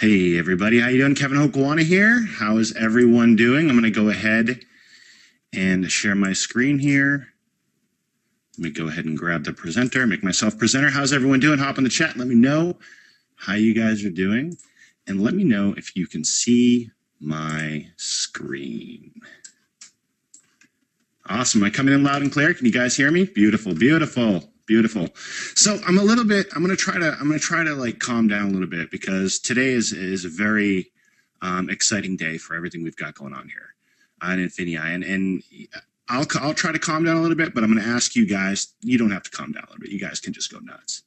Hey everybody, how you doing? Kevin Hokawana here. How is everyone doing? I'm going to go ahead and share my screen here. Let me go ahead and grab the presenter, make myself presenter. How's everyone doing? Hop in the chat. Let me know how you guys are doing. And let me know if you can see my screen. Awesome. Am I coming in loud and clear? Can you guys hear me? Beautiful, beautiful. Beautiful. So I'm going to try to like calm down a little bit because today is a very exciting day for everything we've got going on here on INFINii. And I'll try to calm down a little bit, but I'm going to ask you guys, you don't have to calm down a little bit. You guys can just go nuts.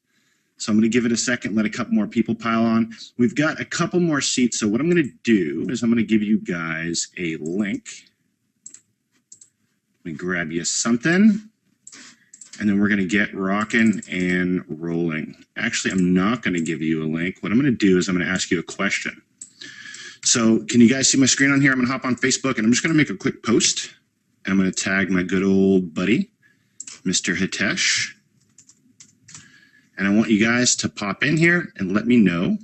So I'm going to give it a second, let a couple more people pile on. We've got a couple more seats. So what I'm going to do is I'm going to give you guys a link. Let me grab you something. And then we're going to get rocking and rolling. Actually, I'm not going to give you a link. What I'm going to do is I'm going to ask you a question. So can you guys see my screen on here? I'm going to hop on Facebook, and I'm just going to make a quick post. And I'm going to tag my good old buddy, Mr. Hitesh. And I want you guys to pop in here and let me know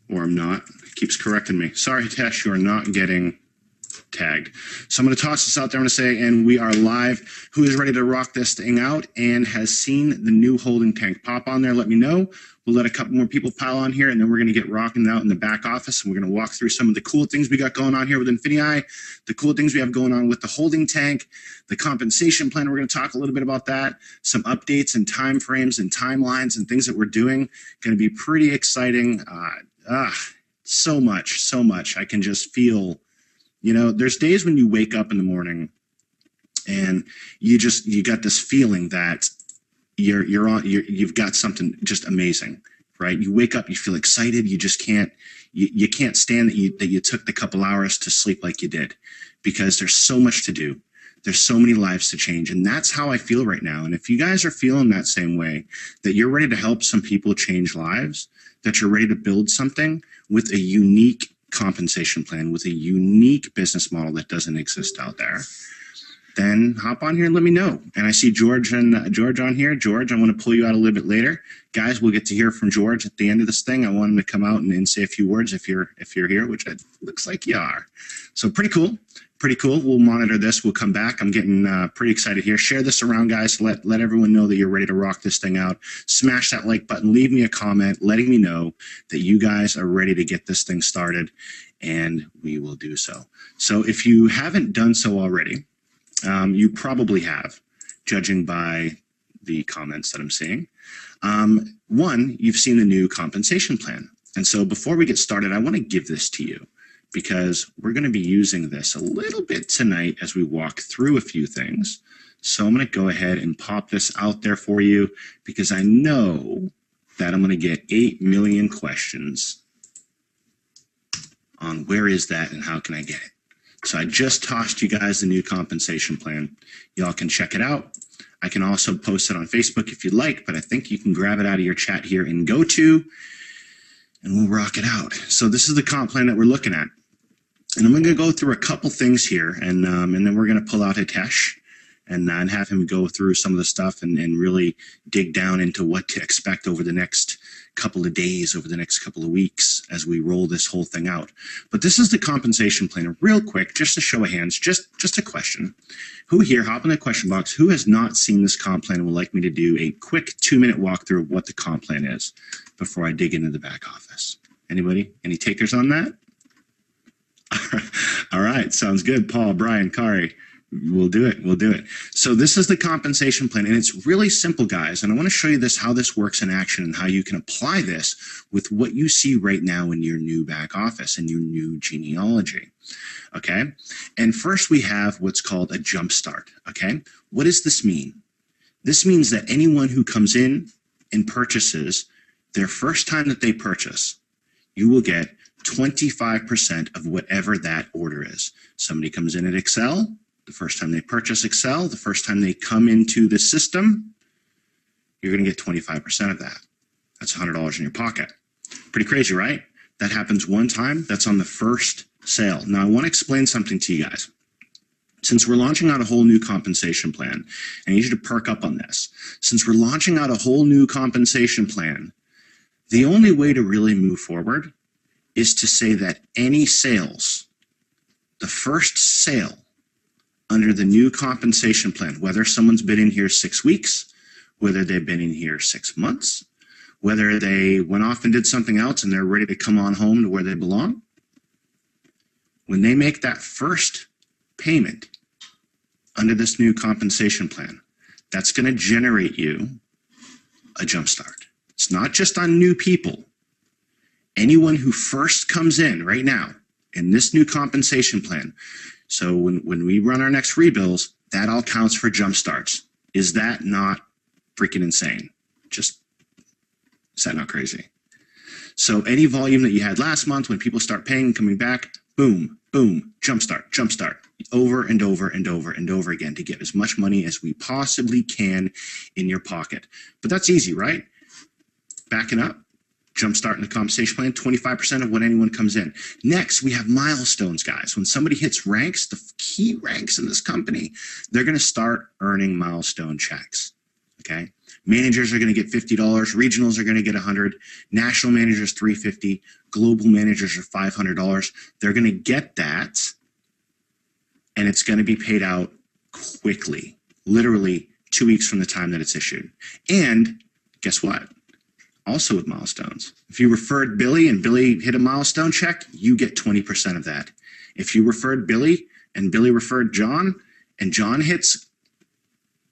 or I'm not. It keeps correcting me. Sorry, Hitesh, you are not getting tagged. So I'm going to toss this out there. I'm going to say, and we are live. Who is ready to rock this thing out and has seen the new holding tank? Pop on there. Let me know. We'll let a couple more people pile on here, and then we're going to get rocking out in the back office, and we're going to walk through some of the cool things we got going on here with INFINii, the cool things we have going on with the holding tank, the compensation plan. We're going to talk a little bit about that, some updates and time frames and timelines and things that we're doing. Going to be pretty exciting. So much. I can just feel, you know, there's days when you wake up in the morning and you got this feeling that you've got something just amazing, right? You wake up, you feel excited. You just can't stand that you took the couple hours to sleep like you did, because there's so much to do. There's so many lives to change. And that's how I feel right now. And if you guys are feeling that same way, that you're ready to help some people change lives, that you're ready to build something with a unique compensation plan, with a unique business model that doesn't exist out there, then hop on here and let me know. And I see George on here. George, I want to pull you out a little bit later. Guys, we'll get to hear from George at the end of this thing. I want him to come out and say a few words if you're here, which it looks like you are. So pretty cool. Pretty cool. We'll monitor this. We'll come back. I'm getting pretty excited here. Share this around, guys. Let everyone know that you're ready to rock this thing out. Smash that like button. Leave me a comment letting me know that you guys are ready to get this thing started, and we will do so. So if you haven't done so already, you probably have, judging by the comments that I'm seeing. One, you've seen the new compensation plan. And so before we get started, I want to give this to you, because we're going to be using this a little bit tonight as we walk through a few things. So I'm going to go ahead and pop this out there for you, because I know that I'm going to get 8 million questions on where is that and how can I get it. So I just tossed you guys the new compensation plan. Y'all can check it out. I can also post it on Facebook if you'd like, but I think you can grab it out of your chat here and go to, and we'll rock it out. So this is the comp plan that we're looking at. And I'm going to go through a couple things here, and then we're going to pull out Hitesh and have him go through some of the stuff and really dig down into what to expect over the next couple of days, over the next couple of weeks as we roll this whole thing out. But this is the compensation plan. Real quick, just a show of hands, just a question. Who here, hop in the question box, who has not seen this comp plan and would like me to do a quick 2-minute walkthrough of what the comp plan is before I dig into the back office? Anybody? Any takers on that? All right, sounds good. Paul, Brian, Kari, we'll do it. We'll do it. So this is the compensation plan, and it's really simple, guys. And I want to show you how this works in action and how you can apply this with what you see right now in your new back office and your new genealogy. Okay. And first we have what's called a jump start. Okay. What does this mean? This means that anyone who comes in and purchases their first time that they purchase, you will get 25% of whatever that order is. Somebody comes in at Excel, the first time they purchase Excel, the first time they come into the system, you're going to get 25% of that. That's $100 in your pocket. Pretty crazy, right? That happens one time. That's on the first sale. Now, I want to explain something to you guys. Since we're launching out a whole new compensation plan, I need you to perk up on this. Since we're launching out a whole new compensation plan, the only way to really move forward is to say that any sales, the first sale under the new compensation plan, whether someone's been in here 6 weeks, whether they've been in here 6 months, whether they went off and did something else and they're ready to come on home to where they belong, when they make that first payment under this new compensation plan, that's going to generate you a jumpstart. It's not just on new people. Anyone who first comes in right now in this new compensation plan. So when we run our next rebills, that all counts for jumpstarts. Is that not freaking insane? Is that not crazy? So any volume that you had last month, when people start paying and coming back, boom, boom, jumpstart, over and over and over and over again to get as much money as we possibly can in your pocket. But that's easy, right? Backing up, jumpstart in the compensation plan, 25% of when anyone comes in. Next, we have milestones, guys. When somebody hits ranks, the key ranks in this company, they're going to start earning milestone checks, okay? Managers are going to get $50, regionals are going to get $100, national managers $350, global managers are $500. They're going to get that, and it's going to be paid out quickly, literally 2 weeks from the time that it's issued. And guess what? Also with milestones, if you referred Billy and Billy hit a milestone check, you get 20% of that. If you referred Billy and Billy referred John and John hits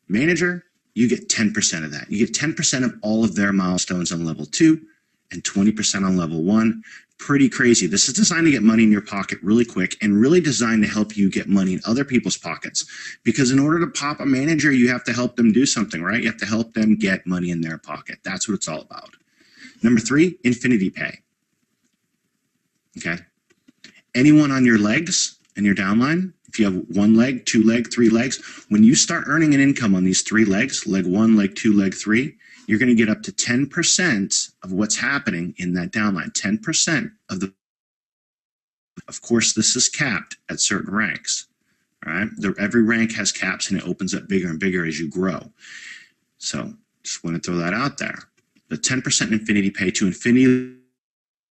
manager, you get 10% of that. You get 10% of all of their milestones on level 2 and 20% on level 1. Pretty crazy. This is designed to get money in your pocket really quick and really designed to help you get money in other people's pockets. Because in order to pop a manager, you have to help them do something, right? You have to help them get money in their pocket. That's what it's all about. Number 3, INFINii Pay. Okay. Anyone on your legs and your downline, if you have 1 leg, 2 leg, 3 legs, when you start earning an income on these 3 legs, leg 1, leg 2, leg 3, you're going to get up to 10% of what's happening in that downline. 10% of the, of course, this is capped at certain ranks. All right. Every rank has caps and it opens up bigger and bigger as you grow. So just want to throw that out there. The 10% INFINii Pay to infinity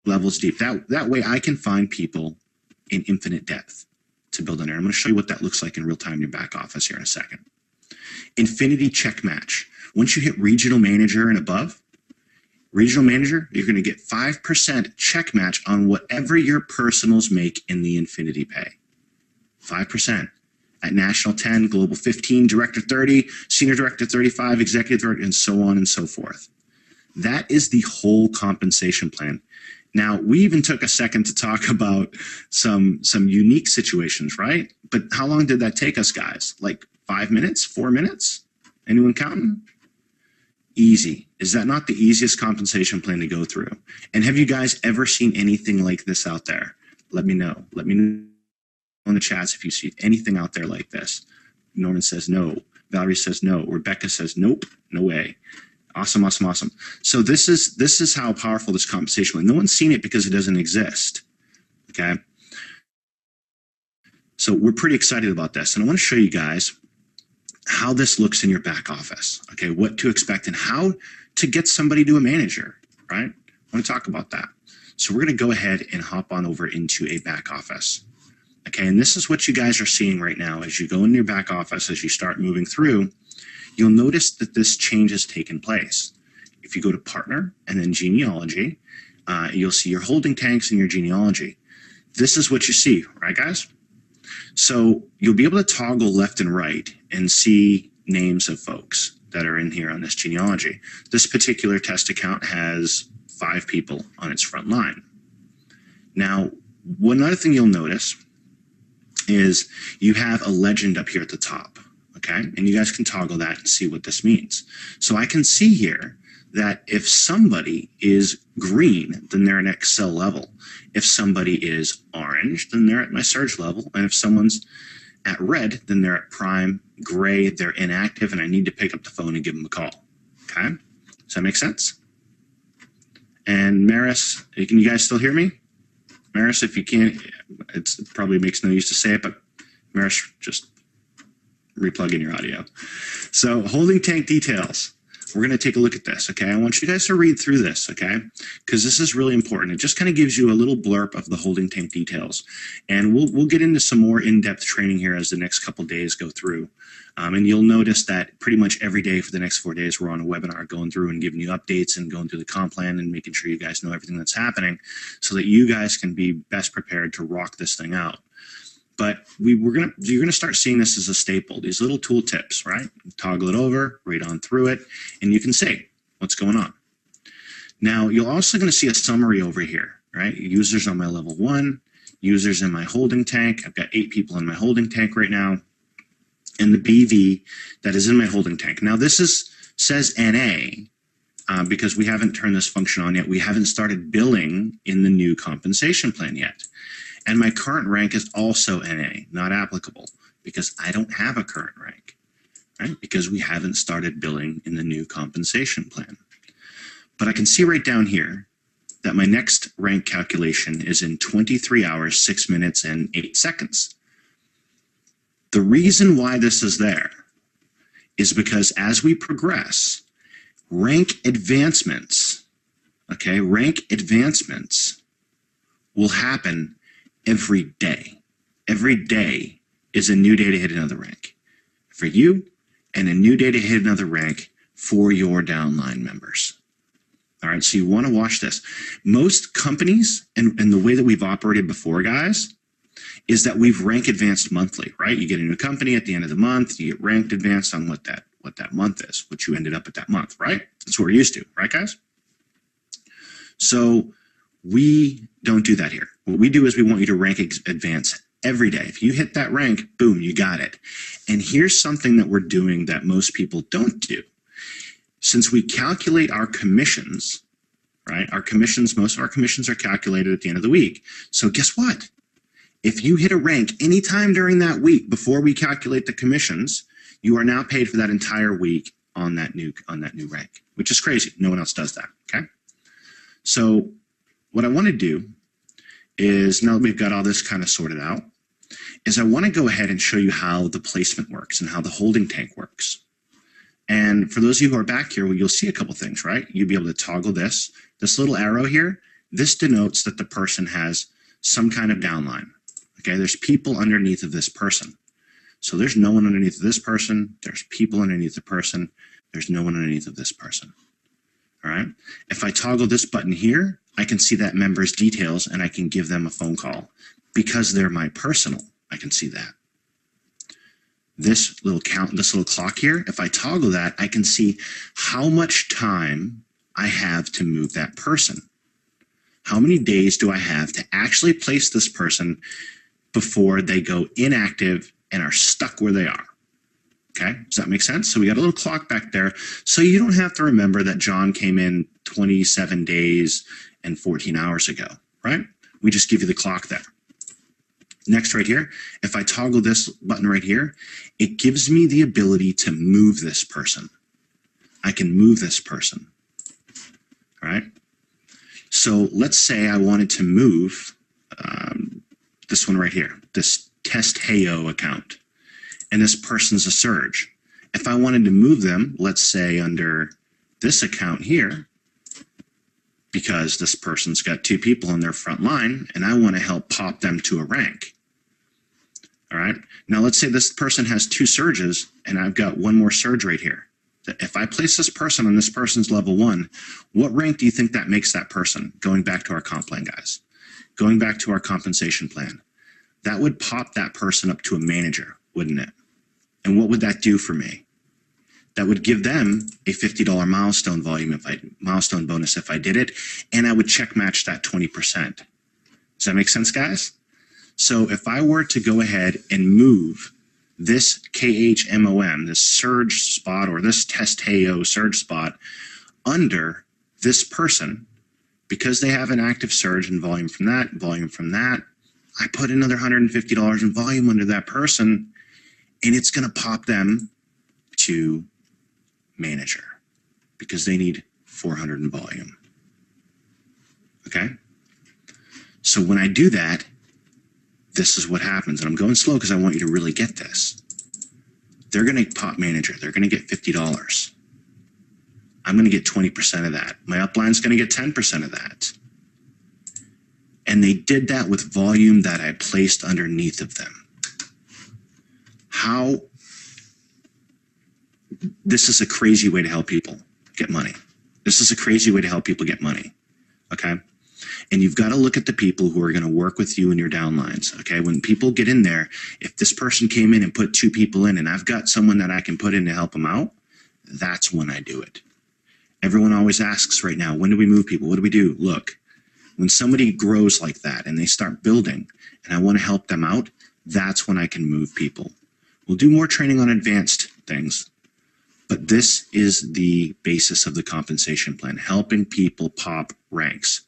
levels deep. That way I can find people in infinite depth to build on there. I'm going to show you what that looks like in real time in your back office here in a second. INFINii Check Match. Once you hit regional manager and above, regional manager, you're going to get 5% check match on whatever your personals make in the INFINii Pay. 5%. At national 10, global 15, director 30, senior director 35, executive director, and so on and so forth. That is the whole compensation plan. Now, we even took a second to talk about some unique situations, right? But how long did that take us, guys? Like 5 minutes, 4 minutes? Anyone counting? Easy. Is that not the easiest compensation plan to go through? And have you guys ever seen anything like this out there? Let me know. Let me know in the chats if you see anything out there like this. Norman says no. Valerie says no. Rebecca says nope. No way. Awesome, awesome, awesome. So this is how powerful this compensation plan. No one's seen it because it doesn't exist. Okay. So we're pretty excited about this. And I want to show you guys how this looks in your back office. Okay, what to expect and how to get somebody to a manager, right? I want to talk about that. So we're going to go ahead and hop on over into a back office. Okay, and this is what you guys are seeing right now as you go in your back office, as you start moving through. You'll notice that this change has taken place. If you go to partner and then genealogy, you'll see your holding tanks and your genealogy. This is what you see, right, guys? So you'll be able to toggle left and right and see names of folks that are in here on this genealogy. This particular test account has 5 people on its front line. Now, one other thing you'll notice is you have a legend up here at the top. Okay, and you guys can toggle that and see what this means. So I can see here that if somebody is green, then they're an Excel level. If somebody is orange, then they're at my surge level. And if someone's at red, then they're at prime. Gray, they're inactive, and I need to pick up the phone and give them a call. Okay, does that make sense? And Maris, can you guys still hear me? Maris, if you can't, it probably makes no use to say it, but Maris just replug in your audio. So holding tank details. We're going to take a look at this, okay? I want you guys to read through this, okay? Because this is really important. It just kind of gives you a little blurb of the holding tank details. And we'll get into some more in-depth training here as the next couple days go through. And you'll notice that pretty much every day for the next 4 days, we're on a webinar going through and giving you updates and going through the comp plan and making sure you guys know everything that's happening so that you guys can be best prepared to rock this thing out. But you're gonna start seeing this as a staple. These little tool tips, right? Toggle it over, read on through it, and you can say what's going on. Now you're also going to see a summary over here, right? Users on my level 1, users in my holding tank. I've got 8 people in my holding tank right now, and the BV that is in my holding tank. Now this says NA because we haven't turned this function on yet. We haven't started billing in the new compensation plan yet. And my current rank is also NA, not applicable, because I don't have a current rank, right? Because we haven't started billing in the new compensation plan. But I can see right down here that my next rank calculation is in 23 hours, 6 minutes, and 8 seconds. The reason why this is there is because as we progress, rank advancements, okay, rank advancements will happen every day. Every day is a new day to hit another rank for you and a new day to hit another rank for your downline members. All right, so you want to watch this. Most companies and the way that we've operated before, guys, is that we've rank advanced monthly, right? You get a new company at the end of the month, you get ranked advanced on what that month is, what you ended up at that month, right? That's what we're used to, right, guys? So we don't do that here. What we do is we want you to rank advance every day. If you hit that rank, boom, you got it. And here's something that we're doing that most people don't do. Since we calculate our commissions, right? Most of our commissions are calculated at the end of the week. So guess what? If you hit a rank anytime during that week before we calculate the commissions, you are now paid for that entire week on that new rank, which is crazy. No one else does that, okay? So what I want to do is, now that we've got all this kind of sorted out, is I want to go ahead and show you how the placement works and how the holding tank works. And for those of you who are back here, well, you'll see a couple things, right? You'll be able to toggle this little arrow here. This denotes that the person has some kind of downline. Okay, there's people underneath of this person. So there's no one underneath of this person. There's people underneath the person. There's no one underneath of this person. All right. If I toggle this button here, I can see that member's details and I can give them a phone call because they're my personal. I can see that. This little clock here, if I toggle that, I can see how much time I have to move that person. How many days do I have to actually place this person before they go inactive and are stuck where they are? Okay, does that make sense? So we got a little clock back there. So you don't have to remember that John came in 27 days and 14 hours ago, right? We just give you the clock there. Next right here, if I toggle this button right here, it gives me the ability to move this person. I can move this person, all right? So let's say I wanted to move this one right here, this Test Heyo account. And this person's a surge. If I wanted to move them, let's say under this account here, because this person's got 2 people on their front line, and I want to help pop them to a rank. All right. Now let's say this person has 2 surges, and I've got 1 more surge right here. If I place this person on this person's level 1, what rank do you think that makes that person? Going back to our comp plan, guys. Going back to our compensation plan. That would pop that person up to a manager, wouldn't it? And what would that do for me? That would give them a $50 milestone bonus if I did it, and I would check match that 20%. Does that make sense, guys? So if I were to go ahead and move this KHMOM, this surge spot, or this Test Heyo surge spot under this person, because they have an active surge and volume from that, I put another $150 in volume under that person, and it's going to pop them to manager because they need 400 in volume. Okay? So when I do that, this is what happens. And I'm going slow because I want you to really get this. they're going to pop manager. They're going to get $50. I'm going to get 20% of that. My upline's going to get 10% of that. And they did that with volume that I placed underneath of them. How? This is a crazy way to help people get money. This is a crazy way to help people get money. Okay? And you've got to look at the people who are going to work with you in your downlines. Okay? When people get in there, if this person came in and put 2 people in and I've got someone that I can put in to help them out, that's when I do it. Everyone always asks right now, when do we move people? What do we do? Look, when somebody grows like that and they start building and I want to help them out, that's when I can move people. We'll do more training on advanced things, but this is the basis of the compensation plan, helping people pop ranks.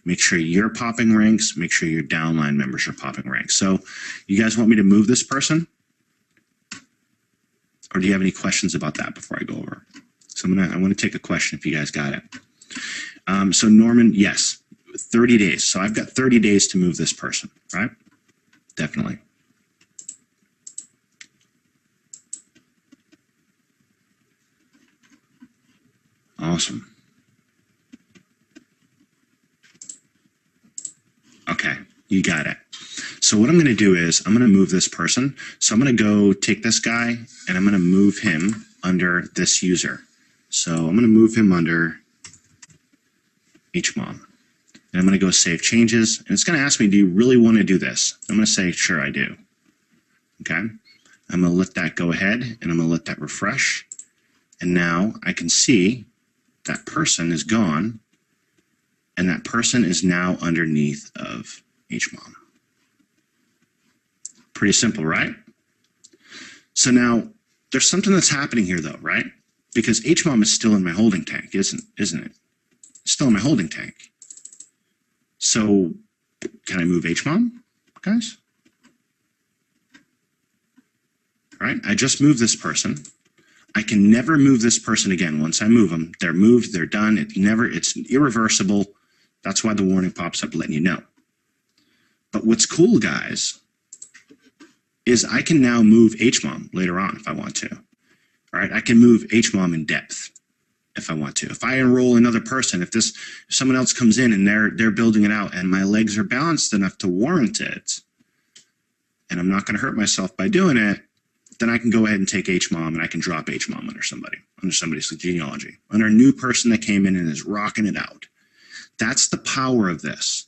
Make sure you're popping ranks. Make sure your downline members are popping ranks. So you guys want me to move this person? Or do you have any questions about that before I go over? So I want to take a question if you guys got it. So Norman, yes, 30 days. So I've got 30 days to move this person, right? Definitely. Awesome. Okay, you got it. So what I'm going to do is I'm going to move this person. So I'm going to go take this guy and I'm going to move him under this user. So I'm going to move him under eCommerce. And I'm going to go save changes. And it's going to ask me, do you really want to do this? I'm going to say, sure, I do. Okay. I'm going to let that go ahead and I'm going to let that refresh. And now I can see that person is gone. And that person is now underneath of eCommerce. Pretty simple, right? So now there's something that's happening here though, right? Because eCommerce is still in my holding tank, isn't it? It's still in my holding tank. So can I move eCommerce, guys? All right, I just moved this person. I can never move this person again. Once I move them, they're moved, they're done. It's irreversible. That's why the warning pops up letting you know. But what's cool, guys, is I can now move eCommerce later on if I want to. All right, I can move eCommerce in depth if I want to. If I enroll another person, if someone else comes in and they're building it out and my legs are balanced enough to warrant it, and I'm not going to hurt myself by doing it, then I can go ahead and take eCommerce and I can drop eCommerce under somebody's genealogy, under a new person that came in and is rocking it out. That's the power of this.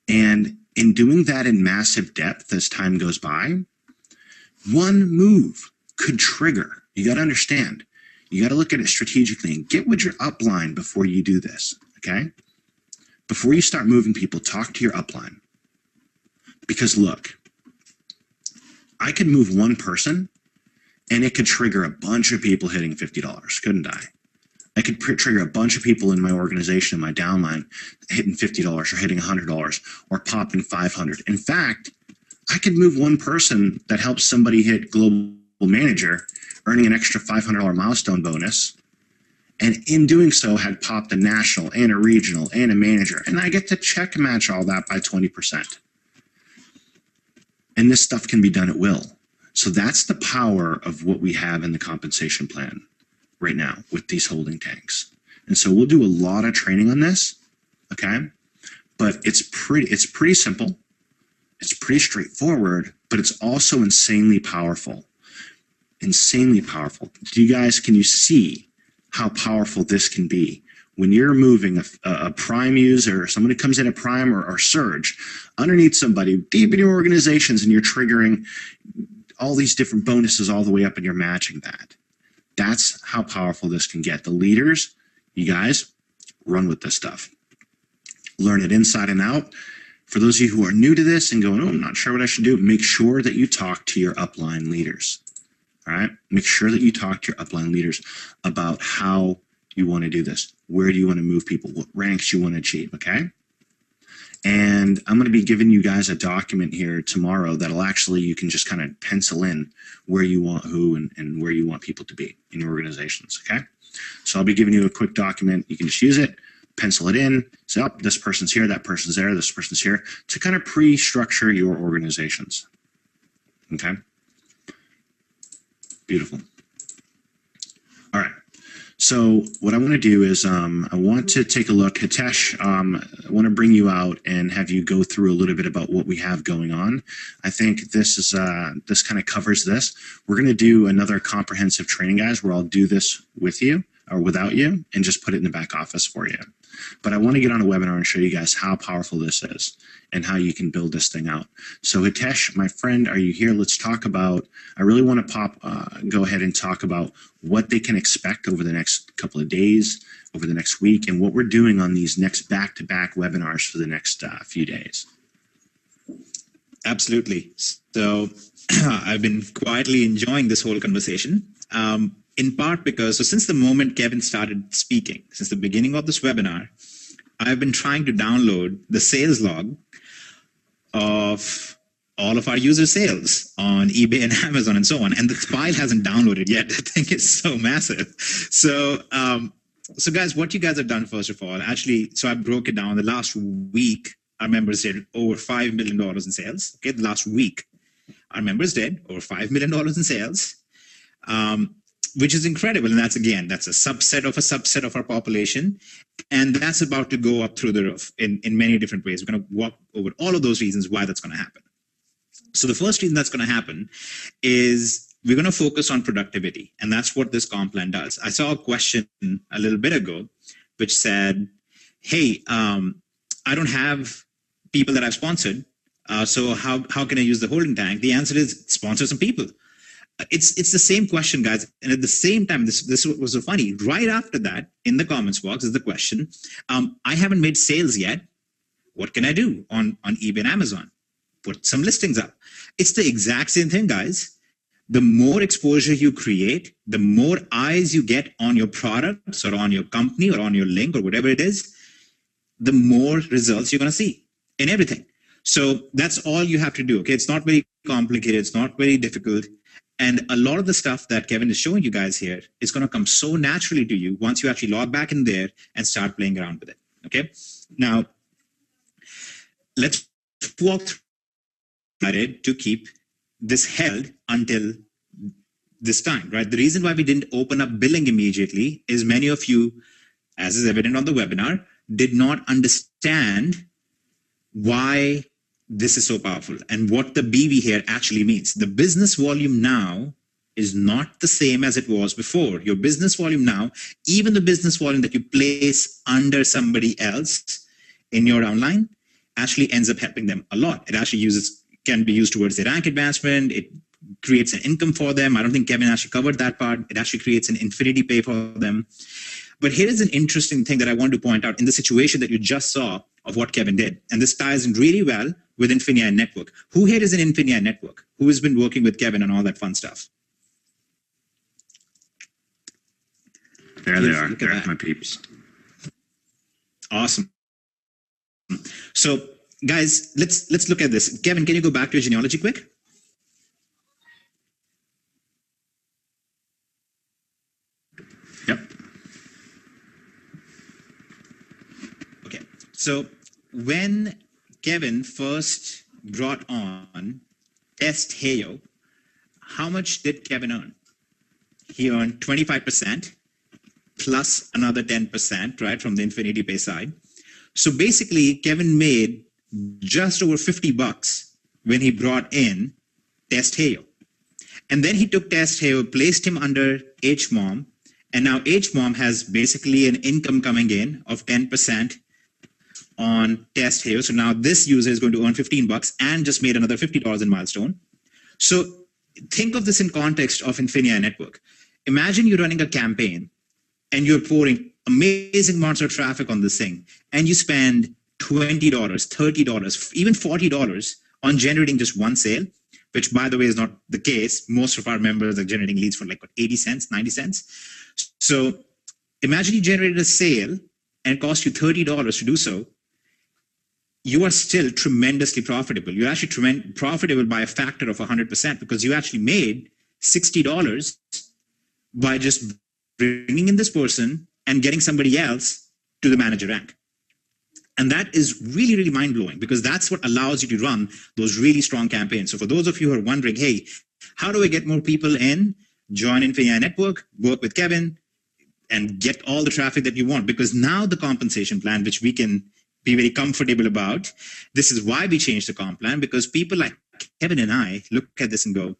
And in doing that in massive depth as time goes by, one move could trigger. You got to understand. You got to look at it strategically and get with your upline before you do this, okay? Before you start moving people, talk to your upline. Because look, I could move one person and it could trigger a bunch of people hitting $50, couldn't I? I could trigger a bunch of people in my organization, in my downline, hitting $50 or hitting $100 or popping 500. In fact, I could move one person that helps somebody hit global manager, earning an extra $500 milestone bonus, and in doing so had popped a national and a regional and a manager, and I get to check match all that by 20%. And this stuff can be done at will. So that's the power of what we have in the compensation plan right now with these holding tanks. And so we'll do a lot of training on this, okay? But it's pretty simple. It's pretty straightforward, but it's also insanely powerful. Insanely powerful. Can you see how powerful this can be? When you're moving a prime user, somebody comes in at prime or surge, underneath somebody, deep in your organizations, and you're triggering all these different bonuses all the way up and you're matching that. That's how powerful this can get. The leaders, you guys, run with this stuff. Learn it inside and out. For those of you who are new to this and going, oh, I'm not sure what I should do, make sure that you talk to your upline leaders. All right? Make sure that you talk to your upline leaders about how you want to do this. Where do you want to move people? What ranks you want to achieve, okay? And I'm going to be giving you guys a document here tomorrow that'll actually, you can just kind of pencil in where you want who and where you want people to be in your organizations, okay? So I'll be giving you a quick document. You can just use it, pencil it in, say, oh, this person's here, that person's there, this person's here, to kind of pre-structure your organizations, okay? Beautiful. All right. So what I want to do is I want to take a look. Hitesh, I want to bring you out and have you go through a little bit about what we have going on. I think this is this kind of covers this. We're going to do another comprehensive training, guys, where I'll do this with you or without you and just put it in the back office for you. But I want to get on a webinar and show you guys how powerful this is and how you can build this thing out. So Hitesh, my friend, are you here? Let's talk about, I really want to go ahead and talk about what they can expect over the next couple of days, over the next week, and what we're doing on these next back-to-back webinars for the next few days. Absolutely. So I've been quietly enjoying this whole conversation. In part because, so since the moment Kevin started speaking, since the beginning of this webinar, I've been trying to download the sales log of all of our user sales on eBay and Amazon and so on. And the file hasn't downloaded yet. I think it's so massive. So, so guys, what you guys have done, first of all, actually, so I broke it down. The last week, our members did over $5 million in sales. Okay, the last week, our members did over $5 million in sales. Which is incredible. And that's, again, that's a subset of our population. And that's about to go up through the roof in many different ways. We're going to walk over all of those reasons why that's going to happen. So the first reason that's going to happen is we're going to focus on productivity. And that's what this comp plan does. I saw a question a little bit ago, which said, hey, I don't have people that I've sponsored. So how can I use the holding tank? The answer is sponsor some people. It's the same question, guys. And at the same time, this was so funny. Right after that, in the comments box is the question, I haven't made sales yet. What can I do on eBay and Amazon? Put some listings up. It's the exact same thing, guys. The more exposure you create, the more eyes you get on your products or on your company or on your link or whatever it is, the more results you're going to see in everything. So that's all you have to do. Okay, it's not very complicated. It's not very difficult. And a lot of the stuff that Kevin is showing you guys here is going to come so naturally to you once you actually log back in there and start playing around with it. Okay. Now, let's walk through it to keep this held until this time, right? The reason why we didn't open up billing immediately is many of you, as is evident on the webinar, did not understand why this is so powerful and what the BV here actually means. The business volume now is not the same as it was before. Your business volume now, even the business volume that you place under somebody else in your online, actually ends up helping them a lot. It actually can be used towards their rank advancement. It creates an income for them. I don't think Kevin actually covered that part. It actually creates an INFINII pay for them. But here is an interesting thing that I want to point out in the situation that you just saw of what Kevin did. And this ties in really well with INFINII Network. Who here is an INFINII Network? Who has been working with Kevin and all that fun stuff? There they are. They're my peeps. Awesome. So, guys, let's look at this. Kevin, can you go back to your genealogy quick? Yep. Okay. So, when Kevin first brought on Test Heyo, how much did Kevin earn? He earned 25% plus another 10%, right, from the INFINII pay side. So basically, Kevin made just over $50 when he brought in Test Heyo. And then he took Test Heyo, placed him under HMOM, and now HMOM has basically an income coming in of 10% on Test Heyo. So now this user is going to earn $15 and just made another $50 in milestone. So think of this in context of INFINII Network. Imagine you're running a campaign and you're pouring amazing amounts of traffic on this thing, and you spend $20, $30, even $40 on generating just one sale, which, by the way, is not the case. Most of our members are generating leads for like 80 cents, 90 cents. So imagine you generated a sale and it cost you $30 to do so. You are still tremendously profitable. You're actually profitable by a factor of 100% because you actually made $60 by just bringing in this person and getting somebody else to the manager rank. And that is really, really mind-blowing because that's what allows you to run those really strong campaigns. So for those of you who are wondering, hey, how do I get more people in? join INFINii network, work with Kevin, and get all the traffic that you want. Because now the compensation plan, which we can be very comfortable about, this is why we changed the comp plan, because people like Kevin and I look at this and go,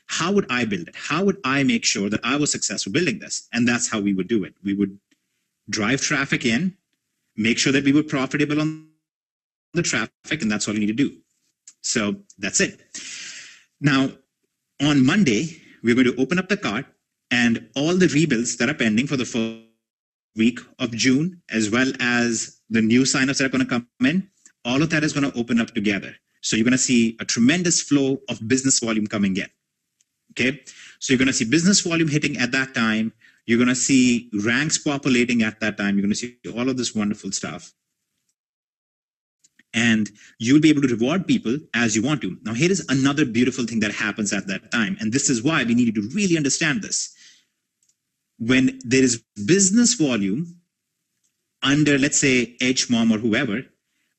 how would I build it? How would I make sure that I was successful building this? And that's how we would do it. We would drive traffic in, make sure that we were profitable on the traffic, and that's all you need to do. So that's it. Now, on Monday, we're going to open up the cart, and all the rebuilds that are pending for the first week of June, as well as the new signups that are going to come in, all of that is going to open up together. So you're going to see a tremendous flow of business volume coming in. Okay, so you're going to see business volume hitting at that time. You're going to see ranks populating at that time. You're going to see all of this wonderful stuff. And you'll be able to reward people as you want to. Now, here is another beautiful thing that happens at that time. And this is why we needed to really understand this. When there is business volume under, let's say, HMOM or whoever,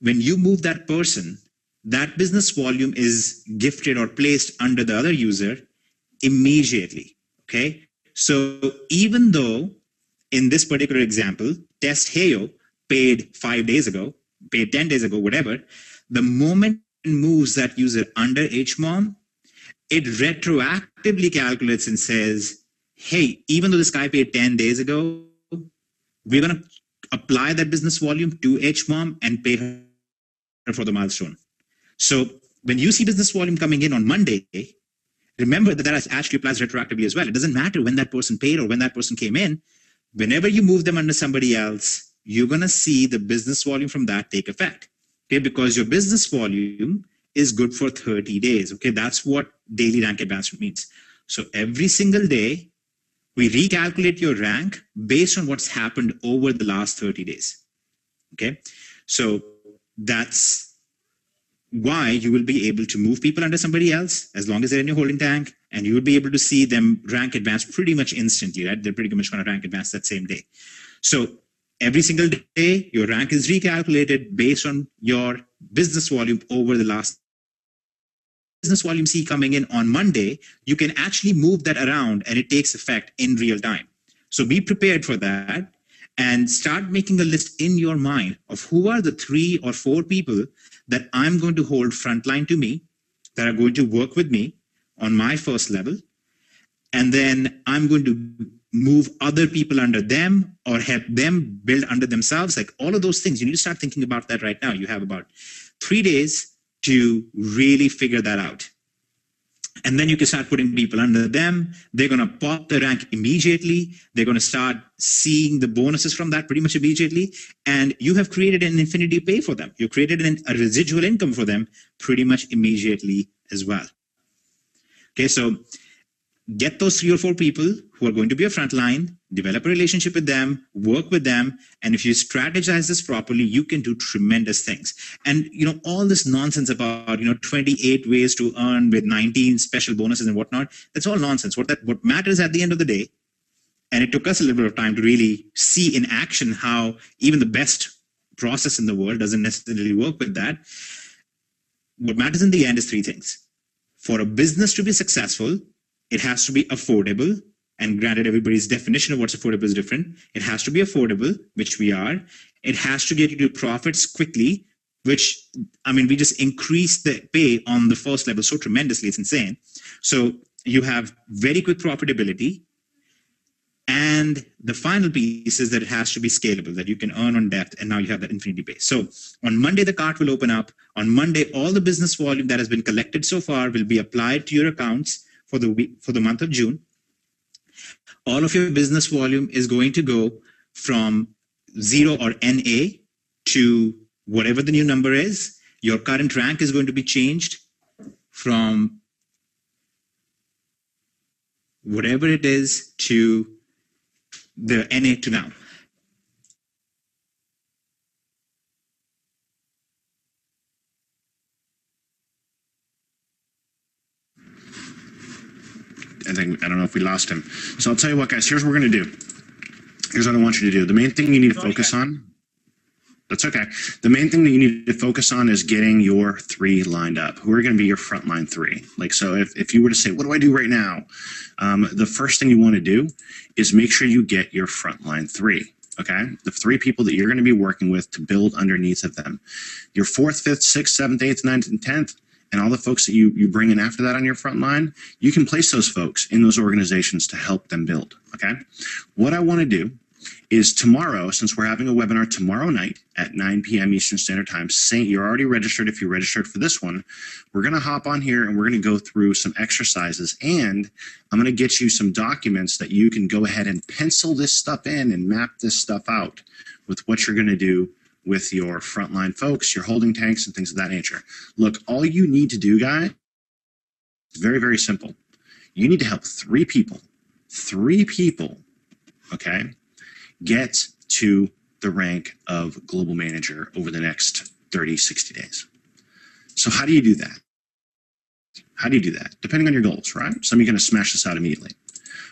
when you move that person, that business volume is gifted or placed under the other user immediately. Okay. So even though in this particular example, Test Heyo paid 5 days ago, paid 10 days ago, whatever, the moment it moves that user under HMOM, it retroactively calculates and says, hey, even though this guy paid 10 days ago, we're going to apply that business volume to HMOM and pay her for the milestone. So when you see business volume coming in on Monday, remember that that actually applies retroactively as well. It doesn't matter when that person paid or when that person came in. Whenever you move them under somebody else, you're going to see the business volume from that take effect. Okay, because your business volume is good for 30 days. Okay, that's what daily rank advancement means. So every single day, we recalculate your rank based on what's happened over the last 30 days. Okay, so that's why you will be able to move people under somebody else as long as they're in your holding tank, and you will be able to see them rank advance pretty much instantly, right? They're pretty much going to rank advance that same day. So every single day, your rank is recalculated based on your business volume over the last business volume C coming in on Monday. You can actually move that around and it takes effect in real time. So be prepared for that and start making a list in your mind of who are the 3 or 4 people that I'm going to hold frontline to me, that are going to work with me on my first level. And then I'm going to move other people under them or help them build under themselves. Like all of those things, you need to start thinking about that right now. You have about 3 days to really figure that out. And then you can start putting people under them. They're going to pop the rank immediately. They're going to start seeing the bonuses from that pretty much immediately. And you have created an infinity pay for them. You created a residual income for them pretty much immediately as well. Okay, so get those 3 or 4 people who are going to be a frontline, develop a relationship with them, work with them. And if you strategize this properly, you can do tremendous things. And, all this nonsense about, 28 ways to earn with 19 special bonuses and whatnot, that's all nonsense. What matters at the end of the day, and it took us a little bit of time to really see in action how even the best process in the world doesn't necessarily work with that. What matters in the end is 3 things. For a business to be successful, it has to be affordable. And granted, everybody's definition of what's affordable is different. It has to be affordable, which we are. It has to get you to profits quickly, which, we just increased the pay on the first level so tremendously. It's insane. So you have very quick profitability. And the final piece is that it has to be scalable, that you can earn on depth. And now you have that infinity pay. So on Monday, the cart will open up. On Monday, all the business volume that has been collected so far will be applied to your accounts for the month of June. All of your business volume is going to go from 0 or NA to whatever the new number is. Your current rank is going to be changed from whatever it is to the NA to now. I don't know if we lost him. So I'll tell you what, guys, here's what we're going to do. Here's what I want you to do. The main thing you need to focus on. That's okay. The main thing that you need to focus on is getting your 3 lined up. Who are going to be your frontline 3? Like, so if you were to say, what do I do right now? The first thing you want to do is make sure you get your frontline 3. Okay, the 3 people that you're going to be working with to build underneath of them. Your 4th, 5th, 6th, 7th, 8th, 9th, and 10th, and all the folks that you bring in after that on your front line, you can place those folks in those organizations to help them build. Okay, what I want to do is tomorrow, since we're having a webinar tomorrow night at 9 p.m. Eastern Standard Time, you're already registered. If you're registered for this one, we're going to hop on here and we're going to go through some exercises, and I'm going to get you some documents that you can go ahead and pencil this stuff in and map this stuff out with what you're going to do with your frontline folks, your holding tanks, and things of that nature. Look, all you need to do, guys, is very, very simple. You need to help 3 people, okay, get to the rank of global manager over the next 30, 60 days. So how do you do that? How do you do that? Depending on your goals, right? Some of you are going to smash this out immediately.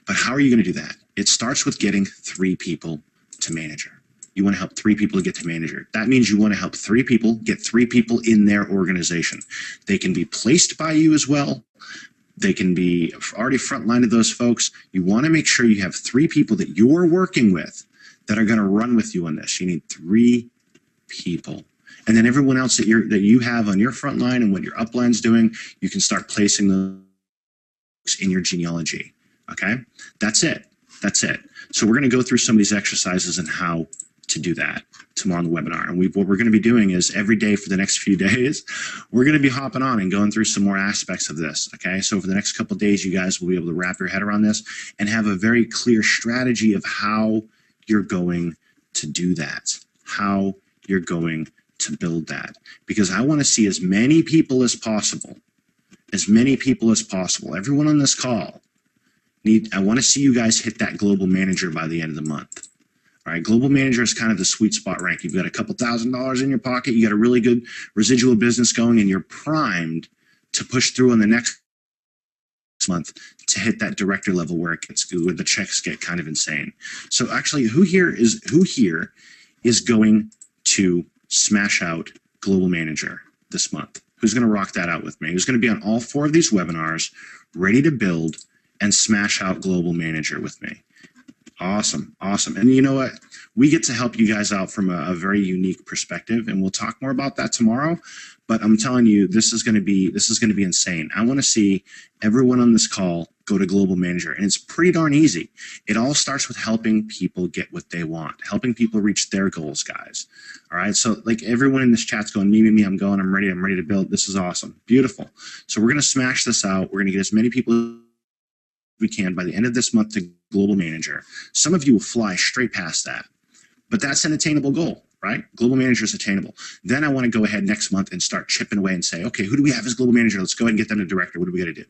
But how are you going to do that? It starts with getting 3 people to manager. You want to help 3 people to get to manager. That means you want to help 3 people get 3 people in their organization. They can be placed by you as well. They can be already frontline to those folks. You want to make sure you have 3 people that you're working with that are going to run with you on this. You need 3 people. And then everyone else that you have on your front line and what your upline's doing, you can start placing those in your genealogy. Okay? That's it. That's it. So we're going to go through some of these exercises and how to do that tomorrow on the webinar. And what we're going to be doing is every day for the next few days, we're going to be hopping on and going through some more aspects of this. Okay, so for the next couple of days, you guys will be able to wrap your head around this and have a very clear strategy of how you're going to do that, how you're going to build that. Because I want to see as many people as possible, everyone on this call, I want to see you guys hit that global manager by the end of the month. All right, global manager is kind of the sweet spot rank. You've got a couple $1,000s in your pocket, you got a really good residual business going, and you're primed to push through on the next month to hit that director level where the checks get kind of insane. So actually, who here is going to smash out global manager this month? Who's going to rock that out with me? Who's going to be on all 4 of these webinars, ready to build and smash out global manager with me? Awesome. Awesome. And you know what? We get to help you guys out from a very unique perspective, and we'll talk more about that tomorrow. But I'm telling you, this is going to be insane. I want to see everyone on this call go to global manager, and it's pretty darn easy. It all starts with helping people get what they want, helping people reach their goals, guys. All right. So like everyone in this chat's going, me, I'm ready to build. This is awesome. Beautiful. So we're going to smash this out. We're going to get as many people we can by the end of this month to global manager. Some of you will fly straight past that, but that's an attainable goal, right? Global manager is attainable. Then I want to go ahead next month and start chipping away and say, okay, who do we have as global manager? Let's go ahead and get them to director. What do we got to do?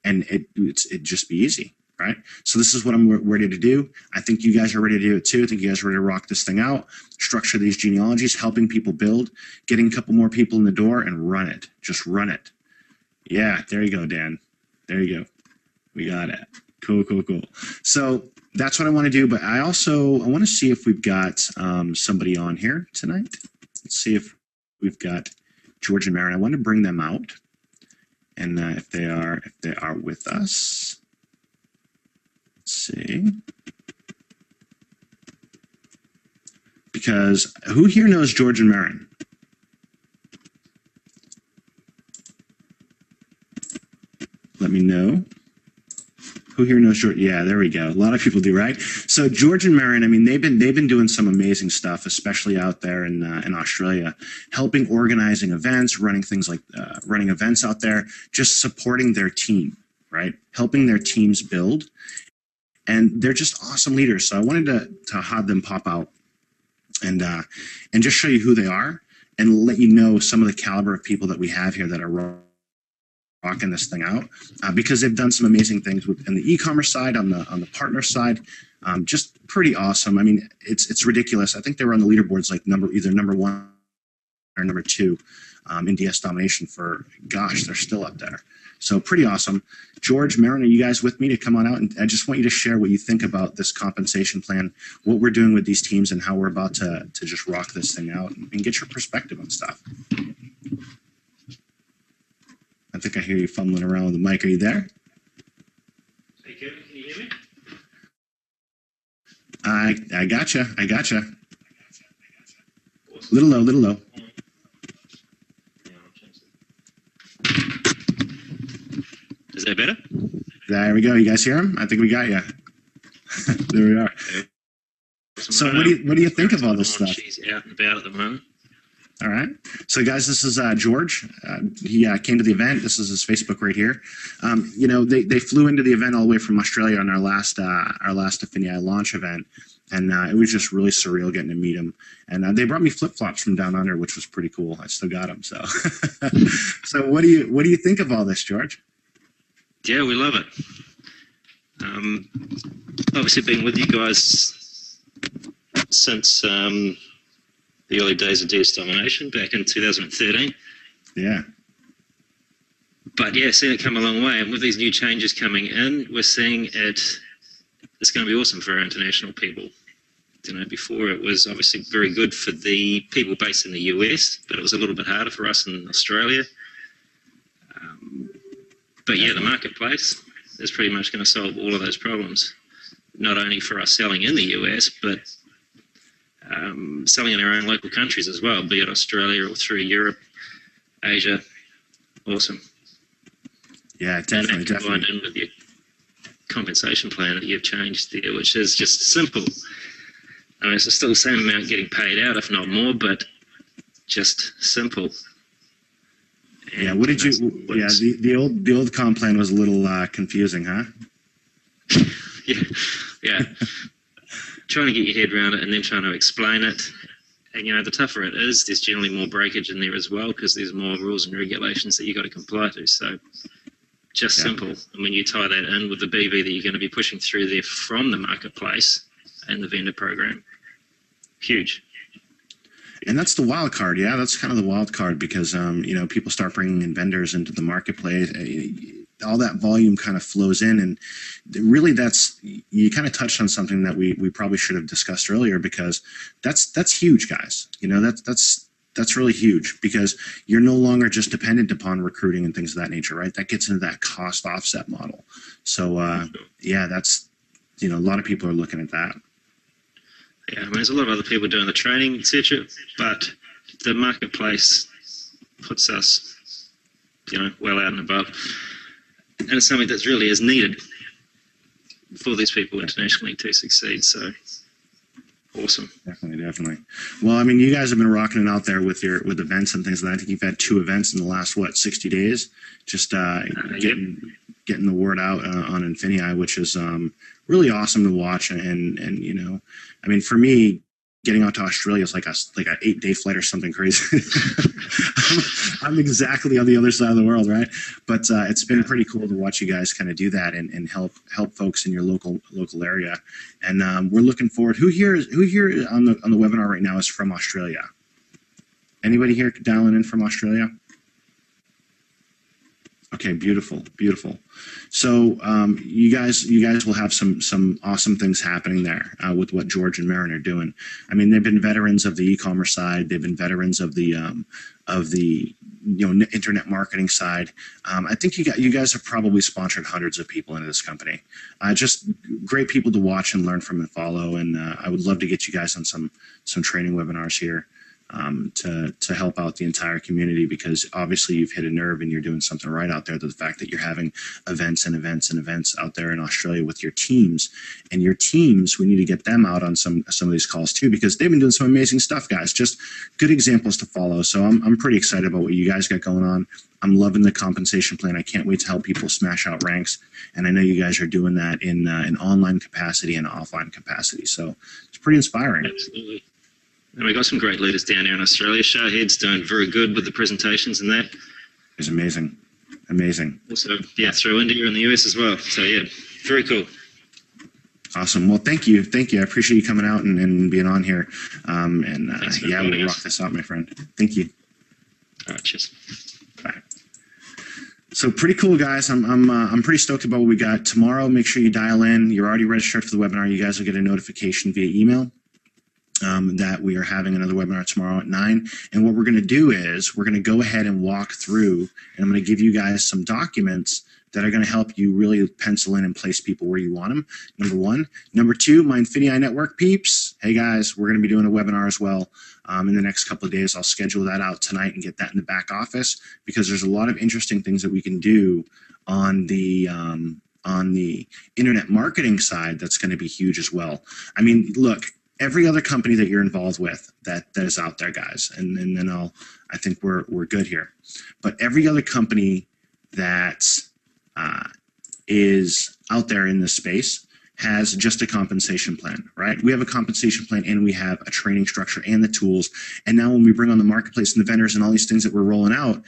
And it'd just be easy, right? So this is what I'm ready to do. I think you guys are ready to do it too. I think you guys are ready to rock this thing out, structure these genealogies, helping people build, getting a couple more people in the door, and run it. Just run it. Yeah, there you go, Dan. There you go. We got it. Cool. So that's what I want to do. But I want to see if we've got somebody on here tonight. Let's see if we've got George and Marin. I want to bring them out, and if they are with us, let's see. Because who here knows George and Marin? Let me know. Who here knows George? Yeah, there we go. A lot of people do, right? So George and Marin, I mean, they've been doing some amazing stuff, especially out there in Australia, helping organizing events, running things like running events out there, just supporting their team, right? Helping their teams build, and they're just awesome leaders. So I wanted to have them pop out and just show you who they are and let you know some of the caliber of people that we have here that are rocking this thing out, because they've done some amazing things in the e-commerce side, on the partner side, just pretty awesome. I mean, it's ridiculous. I think they were on the leaderboards like either number 1 number 2 in DS domination for, gosh, they're still up there. So pretty awesome. George, Marin, are you guys with me to come on out? And I just want you to share what you think about this compensation plan, what we're doing with these teams, and how we're about to just rock this thing out and get your perspective on stuff. I think I hear you fumbling around with the mic. Are you there? Hey, Kevin, can you hear me? I gotcha. Awesome. Little low. Is that better? There we go. You guys hear him? I think we got you. There we are. So what do you think of all this stuff? She's out and about at the moment. All right. So guys, this is George. He came to the event. This is his Facebook right here. You know, they flew into the event all the way from Australia on our last INFINii launch event. And it was just really surreal getting to meet him. And they brought me flip-flops from down under, which was pretty cool. I still got them. So, so what do you think of all this, George? Yeah, we love it. Obviously, been with you guys since the early days of DS domination back in 2013. Yeah. But yeah, seen it come a long way. And with these new changes coming in, we're seeing it's going to be awesome for our international people. You know, before it was obviously very good for the people based in the US, but it was a little bit harder for us in Australia. But yeah, the marketplace is pretty much going to solve all of those problems, not only for us selling in the US, but selling in our own local countries as well, be it Australia or through Europe, Asia. Awesome. Yeah, definitely. And that combined in with your compensation plan that you've changed there, which is just simple. I mean, it's still the same amount getting paid out, if not more, but just simple. And yeah, what did you? Yeah, the old comp plan was a little confusing, huh? yeah. Trying to get your head around it and then trying to explain it. And, you know, the tougher it is, there's generally more breakage in there as well because there's more rules and regulations that you've got to comply to. So just simple. And when you tie that in with the BV that you're going to be pushing through there from the marketplace and the vendor program, huge. And that's the wild card. Yeah, that's kind of the wild card because, you know, people start bringing in vendors into the marketplace. All that volume kind of flows in. And really you kind of touched on something that we probably should have discussed earlier because that's huge, guys. You know, that's really huge because you're no longer just dependent upon recruiting and things of that nature, right? That gets into that cost offset model. So, yeah, that's, you know, a lot of people are looking at that. Yeah, I mean, there's a lot of other people doing the training, etc., but the marketplace puts us, you know, well out and above. And it's something that really is needed for these people internationally to succeed. So, awesome. Definitely. Well, I mean, you guys have been rocking it out there with events and things like that. I think you've had 2 events in the last, 60 days? Just getting the word out on INFINii, which is really awesome to watch. And you know, I mean, for me, getting out to Australia is like an 8-day flight or something crazy. I'm exactly on the other side of the world, right? But it's been pretty cool to watch you guys kind of do that and help folks in your local area. And we're looking forward. Who here on the webinar right now is from Australia? Anybody here dialing in from Australia? Okay, beautiful. So you guys will have some awesome things happening there with what George and Marin are doing. I mean, they've been veterans of the e-commerce side. They've been veterans of the internet marketing side. I think you guys have probably sponsored hundreds of people into this company. Just great people to watch and learn from and follow. And I would love to get you guys on some training webinars here. To help out the entire community because obviously you've hit a nerve and you're doing something right out there. The fact that you're having events out there in Australia with your teams and your teams, we need to get them out on some of these calls too because they've been doing some amazing stuff, guys. Just good examples to follow. So I'm pretty excited about what you guys got going on. I'm loving the compensation plan. I can't wait to help people smash out ranks. And I know you guys are doing that in online capacity and offline capacity. So it's pretty inspiring. Absolutely. And we've got some great leaders down here in Australia. Shahid's doing very good with the presentations and that. It's amazing. Also, yeah, through India and the US as well. So, yeah, very cool. Awesome. Well, thank you. I appreciate you coming out and being on here. Yeah, we'll rock this out, my friend. Thank you. All right, cheers. So pretty cool, guys. I'm pretty stoked about what we got tomorrow. Make sure you dial in. You're already registered for the webinar. You guys will get a notification via email that we are having another webinar tomorrow at 9. And what we're going to do is we're going to go ahead and walk through, and I'm going to give you guys some documents that are going to help you really pencil in and place people where you want them, number one. Number two, my INFINii network peeps. Hey, guys, we're going to be doing a webinar as well in the next couple of days. I'll schedule that out tonight and get that in the back office because there's a lot of interesting things that we can do on the internet marketing side that's going to be huge as well. I mean, look, every other company that you're involved with that is out there, guys, and then I think we're good here. But every other company that is out there in this space has just a compensation plan, right? We have a compensation plan and we have a training structure and the tools. And now when we bring on the marketplace and the vendors and all these things that we're rolling out,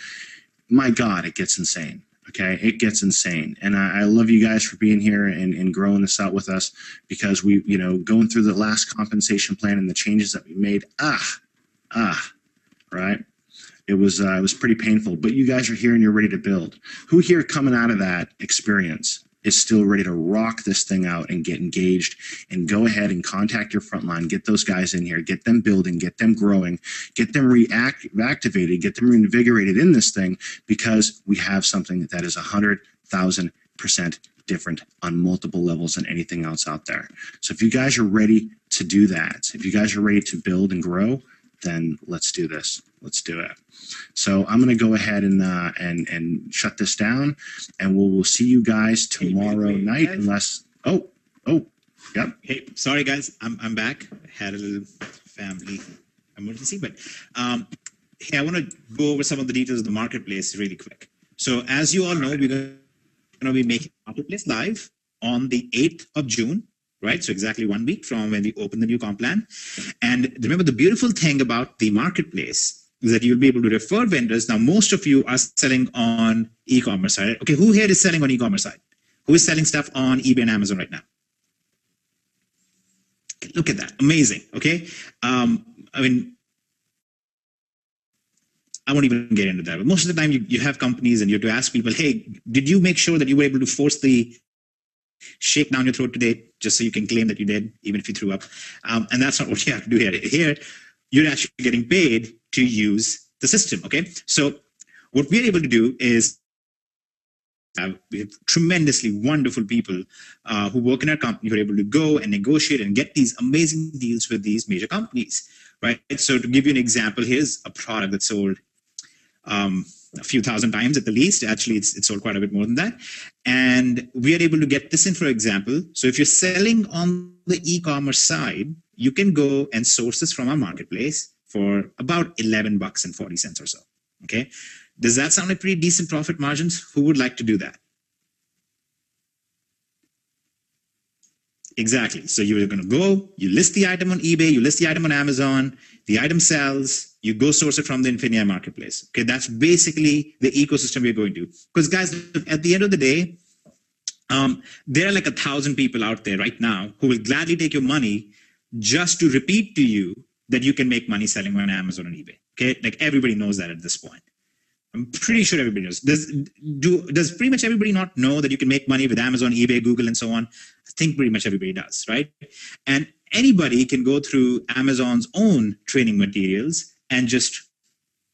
my God, it gets insane. Okay, it gets insane. And I love you guys for being here and growing this out with us because we, going through the last compensation plan and the changes that we made, right? It was pretty painful, but you guys are here and you're ready to build. Who here coming out of that experience is still ready to rock this thing out and get engaged and go ahead and contact your frontline, get those guys in here, get them building, get them growing, get them reactivated, get them reinvigorated in this thing because we have something that is 100,000% different on multiple levels than anything else out there. So if you guys are ready to do that, if you guys are ready to build and grow, then let's do this. Let's do it. So I'm going to go ahead and shut this down, and we'll see you guys tomorrow night. Guys. Unless yep. Hey, sorry guys, I'm back. Had a little family emergency, but hey, I want to go over some of the details of the marketplace really quick. So as you all know, we're going to be making marketplace live on the 8th of June. Right, so exactly 1 week from when we open the new comp plan. And remember, the beautiful thing about the marketplace is that you'll be able to refer vendors. Now, most of you are selling on e-commerce side. Okay, who here is selling on e-commerce side? Who is selling stuff on eBay and Amazon right now? Okay, look at that, amazing. Okay, I mean, I won't even get into that. But most of the time, you have companies and you have to ask people, hey, did you make sure that you were able to force the shake down your throat today just so you can claim that you did, even if you threw up? And that's not what you have to do here. Here, you're actually getting paid to use the system, okay? So what we're able to do is we have tremendously wonderful people who work in our company who are able to go and negotiate and get these amazing deals with these major companies, right? So to give you an example, here's a product that sold a few thousand times at the least. Actually, it's sold quite a bit more than that. And we are able to get this in, for example. So if you're selling on the e-commerce side, you can go and source this from our marketplace for about $11.40 or so. Okay. Does that sound like pretty decent profit margins? Who would like to do that? Exactly. So you're going to go, you list the item on eBay, you list the item on Amazon, the item sells, you go source it from the INFINii marketplace. Okay, that's basically the ecosystem we're going to. Because guys, at the end of the day, there are like 1,000 people out there right now who will gladly take your money just to repeat to you that you can make money selling on Amazon and eBay. Okay, like everybody knows that at this point. I'm pretty sure everybody knows. Does pretty much everybody not know that you can make money with Amazon, eBay, Google, and so on? I think pretty much everybody does, right? And anybody can go through Amazon's own training materials and just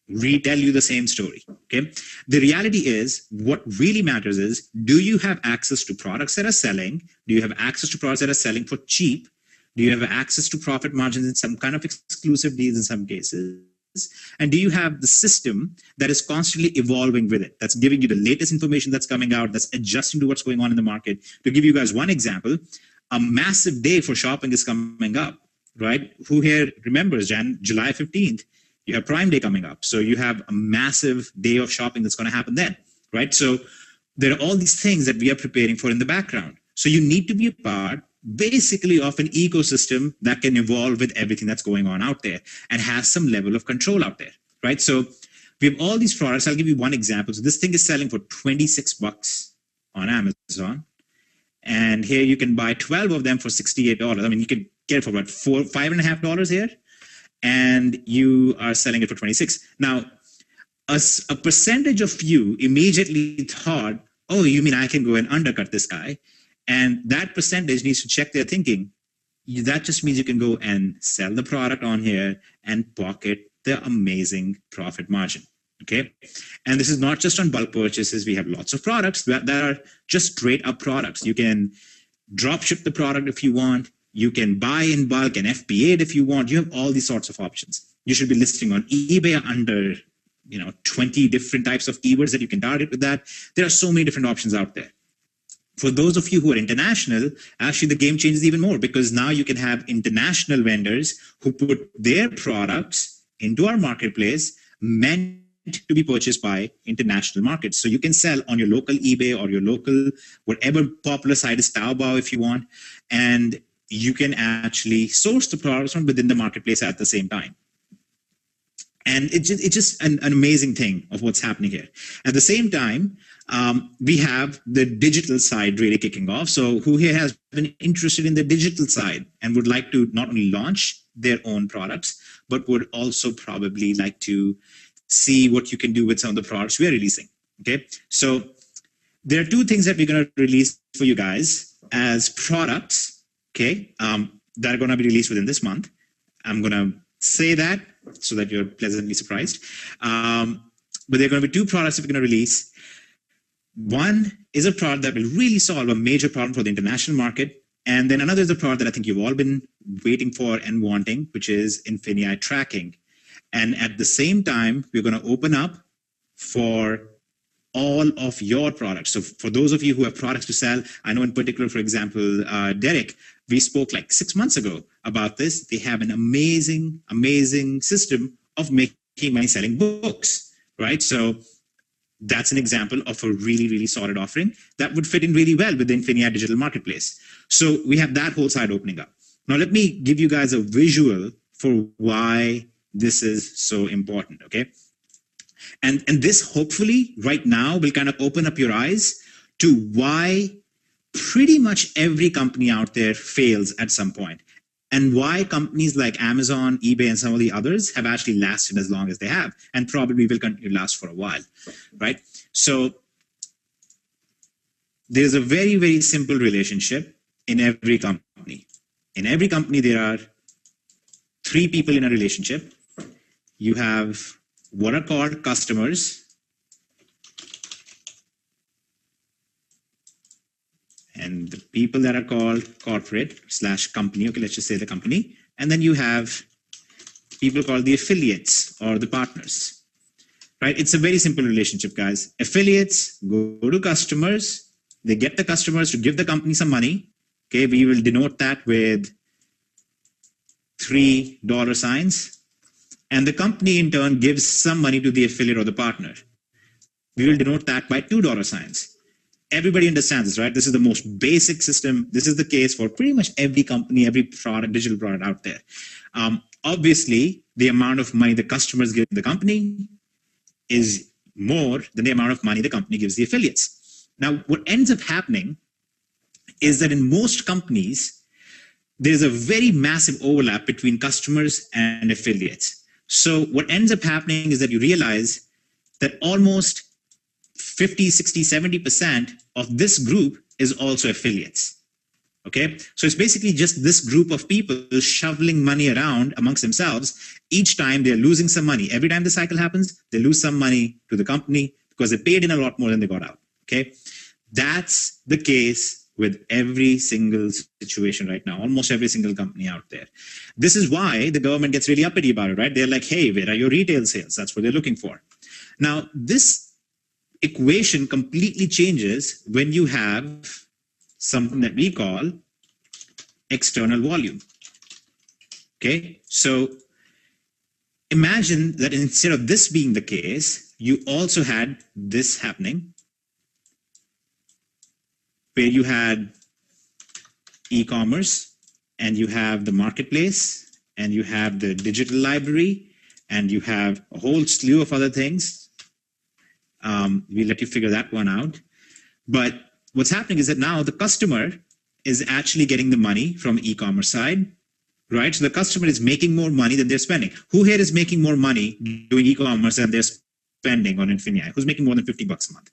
retell you the same story, okay? The reality is, what really matters is, do you have access to products that are selling? Do you have access to products that are selling for cheap? Do you have access to profit margins in some kind of exclusive deals in some cases? And do you have the system that is constantly evolving with it, that's giving you the latest information that's coming out, that's adjusting to what's going on in the market? To give you guys one example, a massive day for shopping is coming up, right? Who here remembers July 15th? You have Prime Day coming up. So you have a massive day of shopping that's going to happen then, right? So there are all these things that we are preparing for in the background. So you need to be a part basically of an ecosystem that can evolve with everything that's going on out there and has some level of control out there, right? So we have all these products. I'll give you one example. So this thing is selling for $26 on Amazon. And here you can buy 12 of them for $68. I mean, you can get it for about $5.50 here. And you are selling it for $26. Now, a percentage of you immediately thought, oh, you mean I can go and undercut this guy? And that percentage needs to check their thinking. That just means you can go and sell the product on here and pocket the amazing profit margin. Okay. And this is not just on bulk purchases. We have lots of products that are just straight up products. You can drop ship the product if you want. You can buy in bulk and FBA it if you want. You have all these sorts of options. You should be listing on eBay under 20 different types of keywords that you can target with that. There are so many different options out there. For those of you who are international, actually the game changes even more, because now you can have international vendors who put their products into our marketplace meant to be purchased by international markets. So you can sell on your local eBay or your local, whatever popular site is, Taobao if you want, and you can actually source the products from within the marketplace at the same time. And it's just an amazing thing of what's happening here. At the same time, we have the digital side really kicking off. So who here has been interested in the digital side and would like to not only launch their own products, but would also probably like to see what you can do with some of the products we are releasing? Okay, so there are two things that we're going to release for you guys as products, okay, that are going to be released within this month. I'm going to say that so that you're pleasantly surprised. But there are going to be two products that we're going to release. One is a product that will really solve a major problem for the international market. And then another is a product that I think you've all been waiting for and wanting, which is INFINii tracking. And at the same time, we're going to open up for all of your products. So for those of you who have products to sell, I know in particular, for example, Derek, we spoke like 6 months ago about this. They have an amazing, amazing system of making money selling books, right? So that's an example of a really, really solid offering that would fit in really well with the INFINii digital marketplace. So we have that whole side opening up. Now, let me give you guys a visual for why this is so important, okay? And this hopefully right now will kind of open up your eyes to why pretty much every company out there fails at some point, and why companies like Amazon, eBay, and some of the others have actually lasted as long as they have, and probably will continue to last for a while, right? So there's a very, very simple relationship in every company. In every company, there are three people in a relationship. You have what are called customers, and the people that are called corporate/company. Okay, let's just say the company. And then you have people called the affiliates or the partners, right? It's a very simple relationship, guys. Affiliates go to customers. They get the customers to give the company some money. Okay, we will denote that with $3. And the company in turn gives some money to the affiliate or the partner. We will denote that by $2. Everybody understands this, right? This is the most basic system. This is the case for pretty much every company, every product, digital product out there. Obviously, the amount of money the customers give the company is more than the amount of money the company gives the affiliates. Now, what ends up happening is that in most companies, there's a very massive overlap between customers and affiliates. So what ends up happening is that you realize that almost 50, 60, 70% of this group is also affiliates. Okay, so it's basically just this group of people shoveling money around amongst themselves. Each time they're losing some money. Every time the cycle happens, they lose some money to the company because they paid in a lot more than they got out. Okay, that's the case with every single situation right now, almost every single company out there. This is why the government gets really uppity about it, right? They're like, hey, where are your retail sales? That's what they're looking for. Now, this equation completely changes when you have something that we call external volume. Okay, so imagine that instead of this being the case, you also had this happening, where you had e-commerce, and you have the marketplace, and you have the digital library, and you have a whole slew of other things. We'll let you figure that one out. But what's happening is that now the customer is actually getting the money from the e-commerce side, right? So the customer is making more money than they're spending. Who here is making more money doing e-commerce than they're spending on INFINii, who's making more than $50 a month?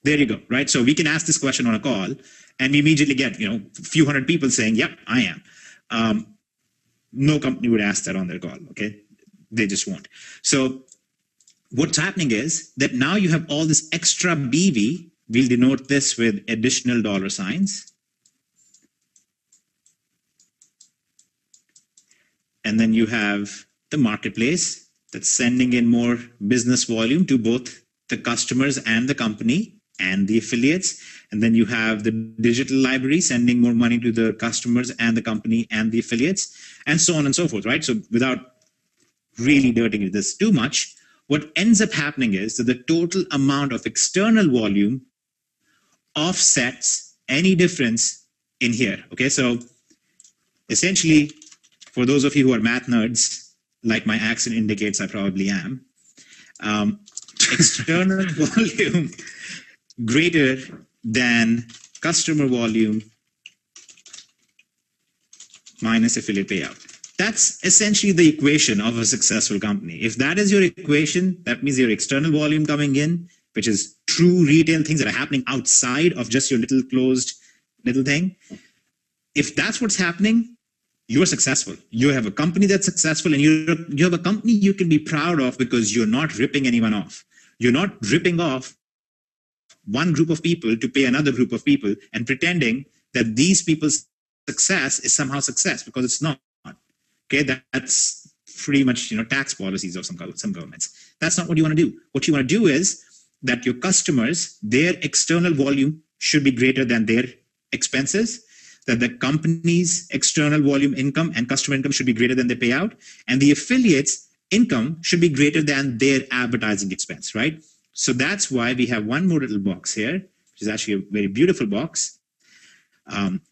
There you go, right? So we can ask this question on a call, and we immediately get, a few hundred people saying, yep, I am. No company would ask that on their call, okay? They just won't. So what's happening is that now you have all this extra BV. We'll denote this with additional dollar signs. And then you have the marketplace that's sending in more business volume to both the customers and the company and the affiliates. And then you have the digital library sending more money to the customers and the company and the affiliates, and so on and so forth, right? So without really dirtying this too much, what ends up happening is that the total amount of external volume offsets any difference in here, okay? So essentially, for those of you who are math nerds, like my accent indicates I probably am, external volume greater than customer volume minus affiliate payout. That's essentially the equation of a successful company. If that is your equation, that means your external volume coming in, which is true retail things that are happening outside of just your little closed little thing. If that's what's happening, you're successful. You have a company that's successful, and you have a company you can be proud of because you're not ripping anyone off. You're not ripping off one group of people to pay another group of people and pretending that these people's success is somehow success, because it's not. Okay, that's pretty much tax policies of some governments. That's not what you want to do. What you want to do is that your customers, their external volume should be greater than their expenses, that the company's external volume income and customer income should be greater than their payout, and the affiliates' income should be greater than their advertising expense, right? So that's why we have one more little box here, which is actually a very beautiful box.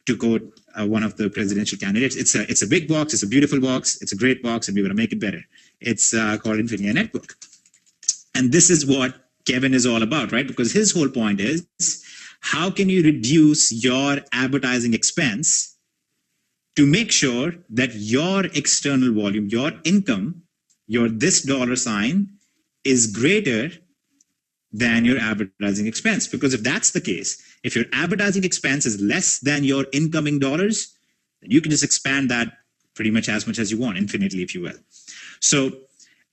To quote one of the presidential candidates, it's a big box, it's a beautiful box, it's a great box, and we're going to make it better. It's called INFINii Network. And this is what Kevin is all about, right? Because his whole point is, how can you reduce your advertising expense to make sure that your external volume, your income, your this dollar sign is greater than your advertising expense? Because if that's the case, if your advertising expense is less than your incoming dollars, then you can just expand that pretty much as you want, infinitely, if you will. So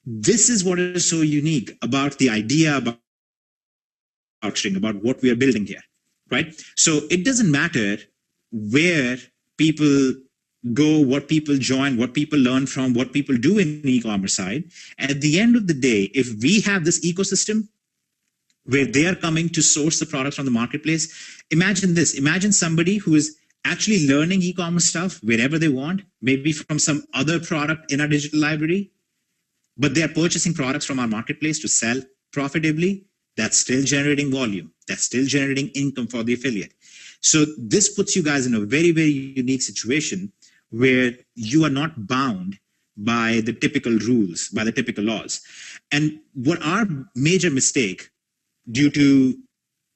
this is what is so unique about the idea about what we are building here, right? So it doesn't matter where people go, what people join, what people learn from, what people do in the e-commerce side. At the end of the day, if we have this ecosystem where they are coming to source the products from the marketplace, imagine this. Imagine somebody who is actually learning e-commerce stuff wherever they want, maybe from some other product in our digital library, but they are purchasing products from our marketplace to sell profitably. That's still generating volume. That's still generating income for the affiliate. So this puts you guys in a very, very unique situation where you are not bound by the typical rules, by the typical laws. And what our major mistake, due to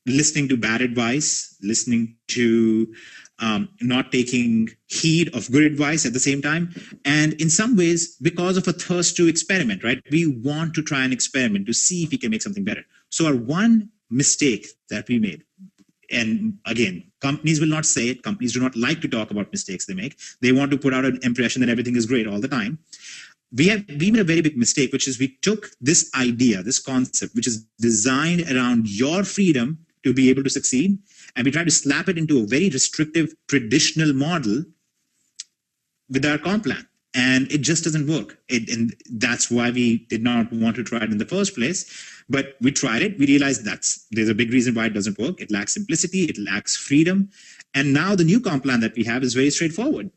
listening to bad advice, listening to not taking heed of good advice at the same time, and in some ways, because of a thirst to experiment, right? We want to try and experiment to see if we can make something better. So our one mistake that we made, and again, companies will not say it. Companies do not like to talk about mistakes they make. They want to put out an impression that everything is great all the time. We made a very big mistake, which is we took this idea, this concept, which is designed around your freedom to be able to succeed, and we tried to slap it into a very restrictive traditional model with our comp plan. And it just doesn't work. And that's why we did not want to try it in the first place. But we tried it. We realized there's a big reason why it doesn't work. It lacks simplicity. It lacks freedom. And now the new comp plan that we have is very straightforward.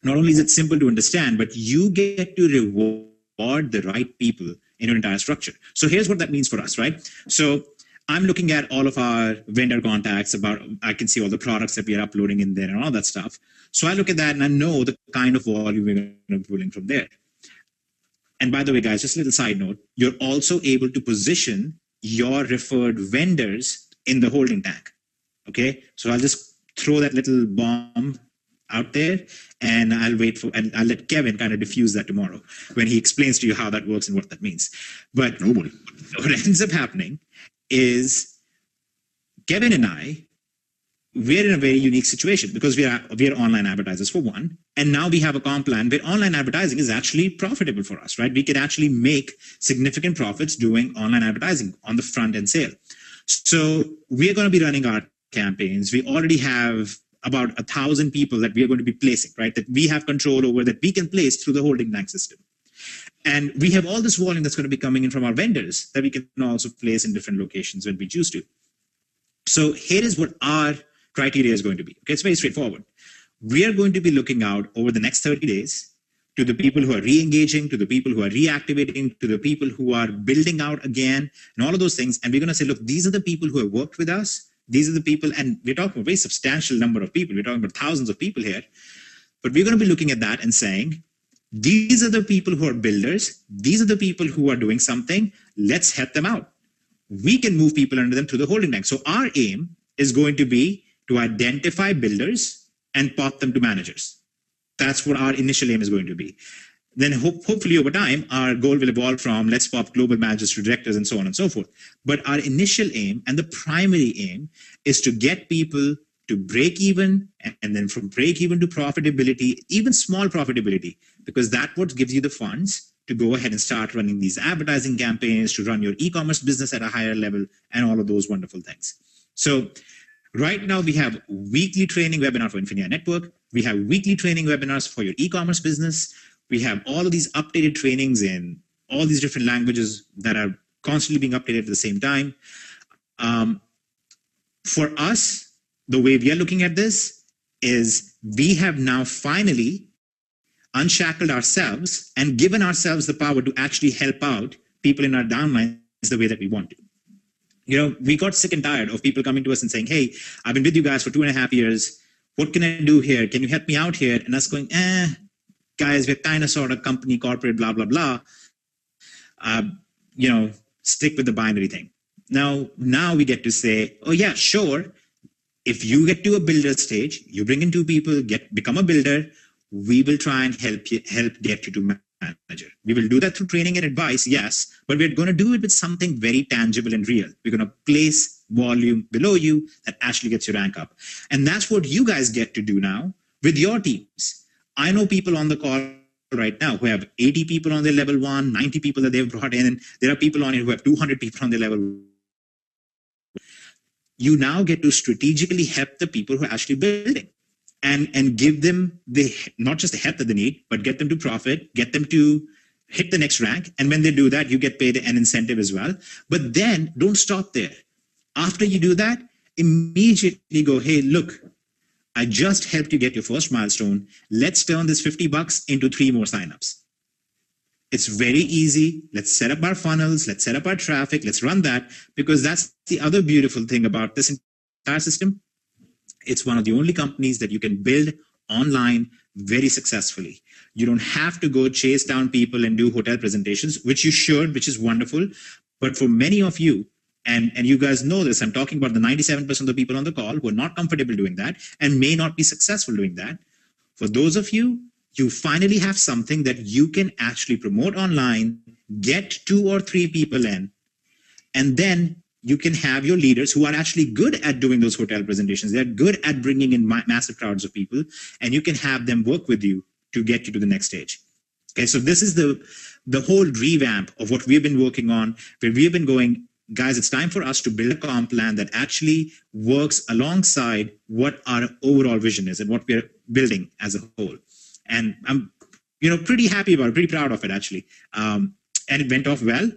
Not only is it simple to understand, but you get to reward the right people in your entire structure. So here's what that means for us, right? So I'm looking at all of our vendor contacts I can see all the products that we are uploading in there and all that stuff. So I look at that and I know the kind of volume we're going to be pulling from there. And by the way, guys, just a little side note, you're also able to position your referred vendors in the holding tank. Okay. So I'll just throw that little bomb out there, and I'll let Kevin kind of diffuse that tomorrow when he explains to you how that works and what that means. But Nobody. what ends up happening is Kevin and I, we're in a very unique situation because we are online advertisers for one, and now we have a comp plan where online advertising is actually profitable for us, right? We can actually make significant profits doing online advertising on the front end sale. So we're going to be running our campaigns. We already have about 1,000 people that we are going to be placing, right? That we have control over, that we can place through the holding bank system. And we have all this volume that's going to be coming in from our vendors that we can also place in different locations when we choose to. So here is what our criteria is going to be. Okay, it's very straightforward. We are going to be looking out over the next 30 days to the people who are re-engaging, to the people who are reactivating, to the people who are building out again, and all of those things. And we're going to say, look, these are the people who have worked with us. These are the people, and we're talking about a very substantial number of people. We're talking about thousands of people here. But we're going to be looking at that and saying, these are the people who are builders. These are the people who are doing something. Let's help them out. We can move people under them through the holding tank. So our aim is going to be to identify builders and pop them to managers. That's what our initial aim is going to be. Then hopefully over time, our goal will evolve from let's pop global managers to directors and so on and so forth. But our initial aim and the primary aim is to get people to break even, and then from break even to profitability, even small profitability, because that's what gives you the funds to go ahead and start running these advertising campaigns, to run your e-commerce business at a higher level, and all of those wonderful things. So right now we have weekly training webinar for INFINii Network. We have weekly training webinars for your e-commerce business. We have all of these updated trainings in all these different languages that are constantly being updated at the same time. For us, the way we are looking at this is we have now finally unshackled ourselves and given ourselves the power to actually help out people in our downlines the way that we want to. You know, we got sick and tired of people coming to us and saying, hey, I've been with you guys for 2.5 years. What can I do here? Can you help me out here? And us going, guys, we're kind of sort of company, corporate, blah, blah, blah. Stick with the binary thing. Now we get to say, oh yeah, sure. If you get to a builder stage, you bring in 2 people, become a builder, we will try and help get you to manager. We will do that through training and advice, yes, but we're going to do it with something very tangible and real. We're going to place volume below you that actually gets your rank up. And that's what you guys get to do now with your teams. I know people on the call right now who have 80 people on their level 1, 90 people that they've brought in, and there are people on here who have 200 people on their level 1. You now get to strategically help the people who are actually building and give them not just the help that they need, but get them to profit, get them to hit the next rank. And when they do that, you get paid an incentive as well. But then don't stop there. After you do that, immediately go, hey, look, I just helped you get your first milestone. Let's turn this $50 into 3 more signups. It's very easy. Let's set up our funnels. Let's set up our traffic. Let's run that, because that's the other beautiful thing about this entire system. It's one of the only companies that you can build online very successfully. You don't have to go chase down people and do hotel presentations, which you should, which is wonderful. But for many of you, and you guys know this, I'm talking about the 97% of the people on the call who are not comfortable doing that and may not be successful doing that. For those of you, you finally have something that you can actually promote online, get 2 or 3 people in, and then you can have your leaders who are actually good at doing those hotel presentations. They're good at bringing in massive crowds of people, and you can have them work with you to get you to the next stage. Okay, so this is the whole revamp of what we've been working on, where we've been going, guys, it's time for us to build a comp plan that actually works alongside what our overall vision is and what we're building as a whole. And I'm, pretty happy about it, pretty proud of it, actually. And it went off well.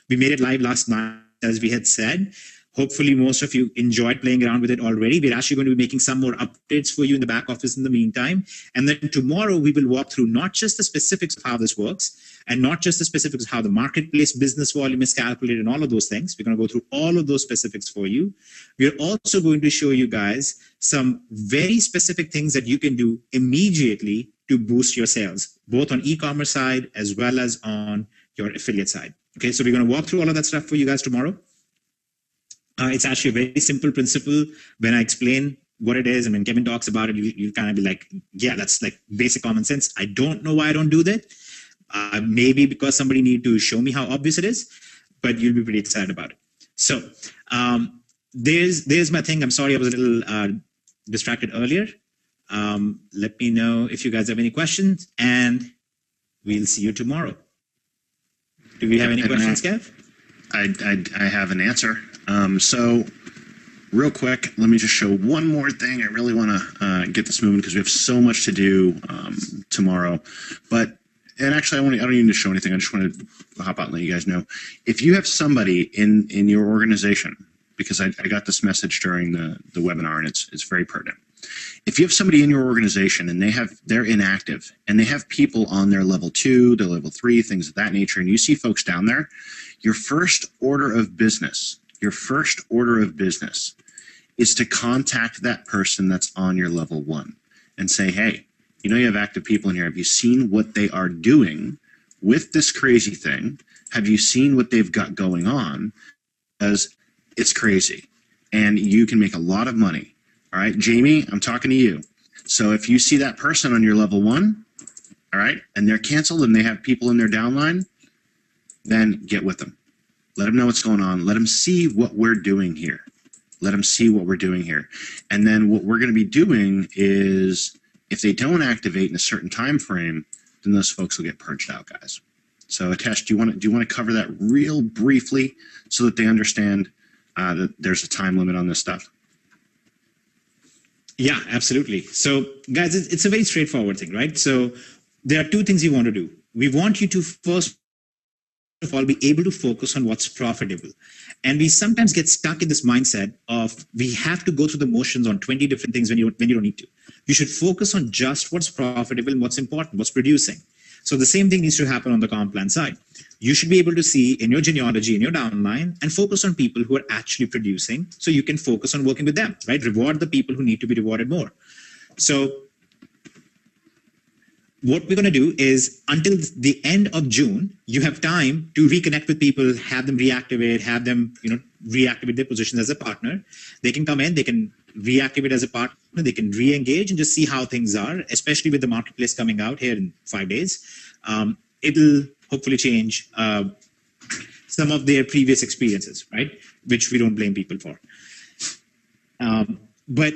We made it live last night, as we had said. Hopefully, most of you enjoyed playing around with it already. We're actually going to be making some more updates for you in the back office in the meantime. And then tomorrow, we will walk through not just the specifics of how this works, and not just the specifics of how the marketplace business volume is calculated and all of those things. We're going to go through all of those specifics for you. We're also going to show you guys some very specific things that you can do immediately to boost your sales, both on e-commerce side as well as on your affiliate side. Okay, so we're going to walk through all of that stuff for you guys tomorrow. It's actually a very simple principle when I explain what it is. And when Kevin talks about it, you kind of be like, yeah, that's like basic common sense. I don't know why I don't do that. Maybe because somebody need to show me how obvious it is, but you'll be pretty excited about it. So there's my thing. I'm sorry I was a little distracted earlier. Let me know if you guys have any questions, and we'll see you tomorrow. Do we have any questions, Kev? I have an answer. So real quick, let me just show one more thing. I really want to get this moving because we have so much to do tomorrow. And actually, I don't even need to show anything. I just want to hop out and let you guys know. If you have somebody in your organization, because I got this message during the webinar, and it's very pertinent. If you have somebody in your organization and they're inactive and they have people on their level 2, their level 3, things of that nature, and you see folks down there, your first order of business is to contact that person that's on your level 1 and say, hey, you know you have active people in here. Have you seen what they are doing with this crazy thing? Have you seen what they've got going on? Because it's crazy and you can make a lot of money. All right, Jamie, I'm talking to you. So if you see that person on your level 1, all right, and they're canceled and they have people in their downline, then get with them. Let them know what's going on. Let them see what we're doing here. And then what we're going to be doing is, if they don't activate in a certain time frame, then those folks will get purged out, guys. So Atesh, do you want to cover that real briefly so that they understand that there's a time limit on this stuff? Yeah, absolutely. So guys, it's a very straightforward thing, right? So there are two things we want to do. We want you to first of all be able to focus on what's profitable. And we sometimes get stuck in this mindset of we have to go through the motions on 20 different things when you don't need to. You should focus on just what's profitable and what's important, what's producing. So the same thing needs to happen on the comp plan side. You should be able to see in your genealogy, in your downline, and focus on people who are actually producing, so you can focus on working with them, right? Reward the people who need to be rewarded more. So what we're going to do is, until the end of June, you have time to reconnect with people, have them reactivate, reactivate their positions as a partner. They can come in, they can reactivate as a partner, they can re-engage and just see how things are, especially with the marketplace coming out here in 5 days. It'll hopefully change some of their previous experiences, right? Which we don't blame people for. But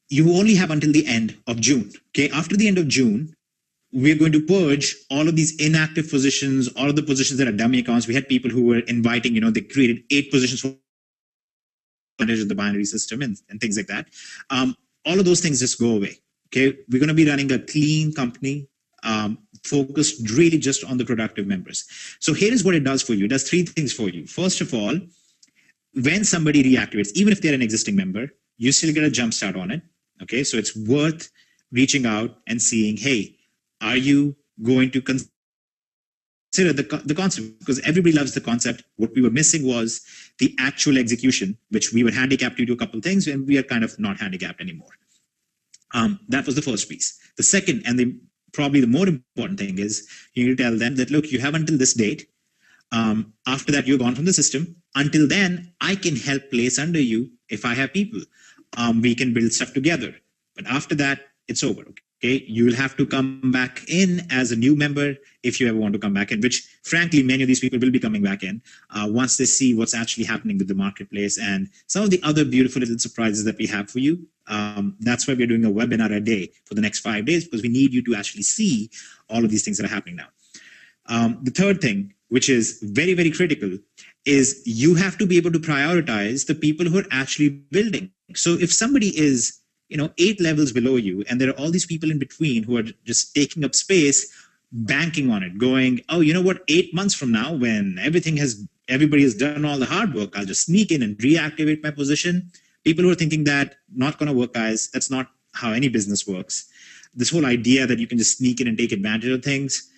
you only have until the end of June. Okay, after the end of June, we're going to purge all of these inactive positions, all of the positions that are dummy accounts. We had people who were inviting, they created 8 positions for the binary system and things like that. All of those things just go away. Okay, we're going to be running a clean company, focused really just on the productive members. So here is what it does for you. It does 3 things for you. First of all, when somebody reactivates, even if they're an existing member, you still get a jump start on it. Okay, so it's worth reaching out and seeing, hey, are you going to consider the concept? Because everybody loves the concept. What we were missing was the actual execution, which we were handicapped due to a couple of things, and we are kind of not handicapped anymore. That was the first piece. The second, and probably the more important thing, is you need to tell them that, look, you have until this date. After that, you're gone from the system. Until then, I can help place under you if I have people. We can build stuff together. But after that, it's over. Okay, you will have to come back in as a new member if you ever want to come back in, which frankly, many of these people will be coming back in once they see what's actually happening with the marketplace and some of the other beautiful little surprises that we have for you. That's why we're doing a webinar a day for the next 5 days, because we need you to actually see all of these things that are happening now. The third thing, which is very, very critical, is you have to be able to prioritize the people who are actually building. So if somebody is 8 levels below you, and there are all these people in between who are just taking up space, banking on it, going, oh, you know what, 8 months from now, when everybody has done all the hard work, I'll just sneak in and reactivate my position. People who are thinking that, not going to work, guys. That's not how any business works. This whole idea that you can just sneak in and take advantage of things,